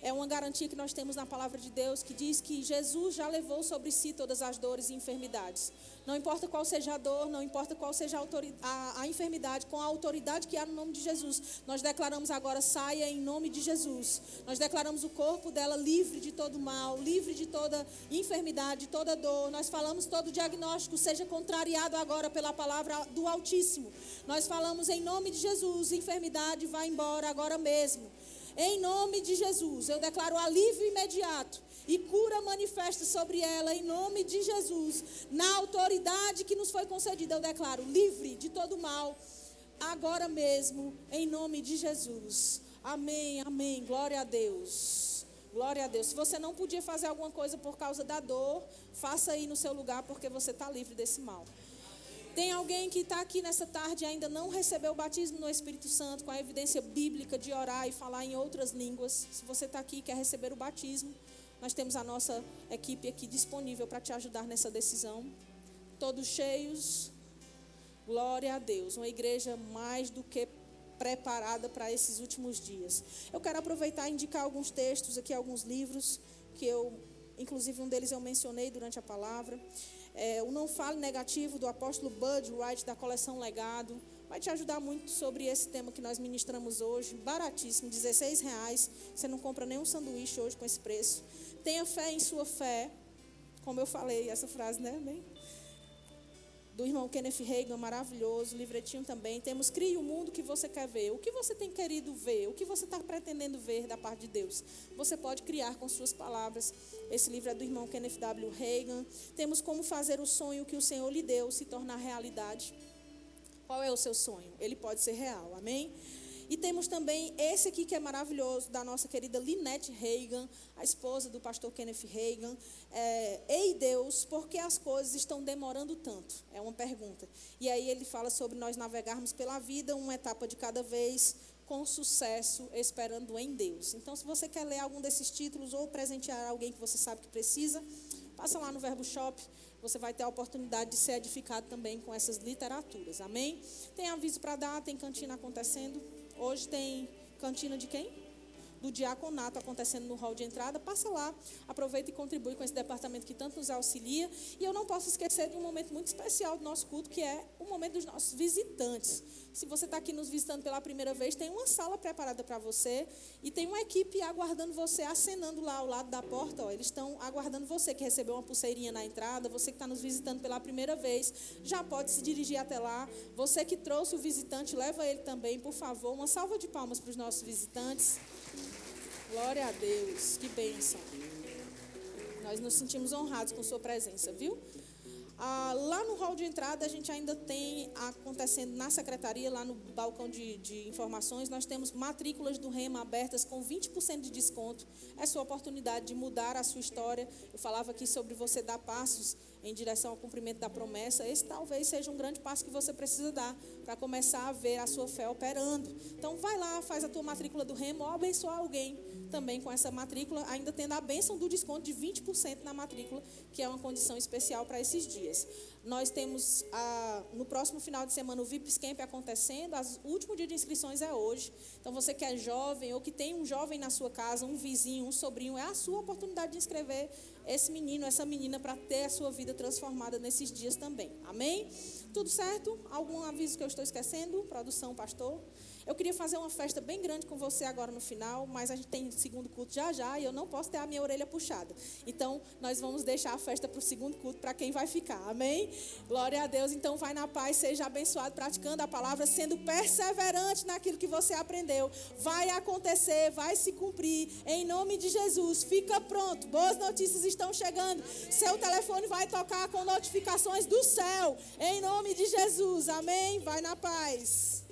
É uma garantia que nós temos na palavra de Deus, que diz que Jesus já levou sobre si todas as dores e enfermidades. Não importa qual seja a dor, não importa qual seja a enfermidade, com a autoridade que há no nome de Jesus, nós declaramos agora, saia em nome de Jesus. Nós declaramos o corpo dela livre de todo mal, livre de toda enfermidade, de toda dor. Nós falamos todo diagnóstico seja contrariado agora pela palavra do Altíssimo. Nós falamos em nome de Jesus, enfermidade vai embora agora mesmo. Em nome de Jesus, eu declaro alívio imediato e cura manifesta sobre ela, em nome de Jesus. Na autoridade que nos foi concedida, eu declaro livre de todo mal, agora mesmo, em nome de Jesus. Amém, amém, glória a Deus. Glória a Deus. Se você não podia fazer alguma coisa por causa da dor, faça aí no seu lugar, porque você está livre desse mal. Tem alguém que está aqui nessa tarde e ainda não recebeu o batismo no Espírito Santo, com a evidência bíblica de orar e falar em outras línguas? Se você está aqui e quer receber o batismo, nós temos a nossa equipe aqui disponível para te ajudar nessa decisão. Todos cheios, glória a Deus. Uma igreja mais do que preparada para esses últimos dias. Eu quero aproveitar e indicar alguns textos aqui, alguns livros, que inclusive um deles eu mencionei durante a palavra. O Não Fale Negativo, do apóstolo Bud Wright, da coleção Legado. Vai te ajudar muito sobre esse tema que nós ministramos hoje. Baratíssimo, R$16. Você não compra nenhum sanduíche hoje com esse preço. Tenha fé em sua fé. Como eu falei, essa frase, né? Do irmão Kenneth Hagin, maravilhoso. Livretinho também. Temos Crie o Mundo que Você Quer Ver. O que você tem querido ver? O que você está pretendendo ver da parte de Deus? Você pode criar com suas palavras. Esse livro é do irmão Kenneth W. Hagin. Temos Como Fazer o Sonho que o Senhor lhe deu se tornar realidade. Qual é o seu sonho? Ele pode ser real, amém? E temos também esse aqui que é maravilhoso, da nossa querida Lynette Hagin, a esposa do pastor Kenneth Hagin. Ei Deus, por que as coisas estão demorando tanto? É uma pergunta. E aí ele fala sobre nós navegarmos pela vida, uma etapa de cada vez, com sucesso, esperando em Deus. Então, se você quer ler algum desses títulos ou presentear alguém que você sabe que precisa, passa lá no Verbo Shop. Você vai ter a oportunidade de ser edificado também com essas literaturas. Amém? Tem aviso para dar, tem cantina acontecendo. Hoje tem cantina de quem? Do diaconato acontecendo no hall de entrada. Passa lá, aproveita e contribui com esse departamento que tanto nos auxilia. E eu não posso esquecer de um momento muito especial do nosso culto, que é o momento dos nossos visitantes. Se você está aqui nos visitando pela primeira vez, tem uma sala preparada para você e tem uma equipe aguardando você, acenando lá ao lado da porta. Eles estão aguardando você que recebeu uma pulseirinha na entrada. Você que está nos visitando pela primeira vez, já pode se dirigir até lá. Você que trouxe o visitante, leva ele também, por favor. Uma salva de palmas para os nossos visitantes. Glória a Deus, que bênção. Nós nos sentimos honrados com sua presença, viu? Lá no hall de entrada, a gente ainda tem acontecendo na secretaria, lá no balcão de informações, nós temos matrículas do Rema abertas com 20% de desconto. É sua oportunidade de mudar a sua história. Eu falava aqui sobre você dar passos em direção ao cumprimento da promessa. Esse talvez seja um grande passo que você precisa dar para começar a ver a sua fé operando. Então, vai lá, faz a tua matrícula do Rema ou abençoar alguém também com essa matrícula, ainda tendo a bênção do desconto de 20% na matrícula, que é uma condição especial para esses dias. Nós temos, no próximo final de semana, o VIPS Camp acontecendo. O último dia de inscrições é hoje. Então, você que é jovem ou que tem um jovem na sua casa, um vizinho, um sobrinho, é a sua oportunidade de inscrever esse menino, essa menina, para ter a sua vida transformada nesses dias também. Amém? Tudo certo? Algum aviso que eu estou esquecendo? Produção, pastor? Eu queria fazer uma festa bem grande com você agora no final, mas a gente tem segundo culto já e eu não posso ter a minha orelha puxada. Então, nós vamos deixar a festa para o segundo culto, para quem vai ficar. Amém? Glória a Deus. Então, vai na paz, seja abençoado, praticando a palavra, sendo perseverante naquilo que você aprendeu. Vai acontecer, vai se cumprir. Em nome de Jesus, fica pronto. Boas notícias estão chegando. Seu telefone vai tocar com notificações do céu. Em nome de Jesus. Amém? Vai na paz.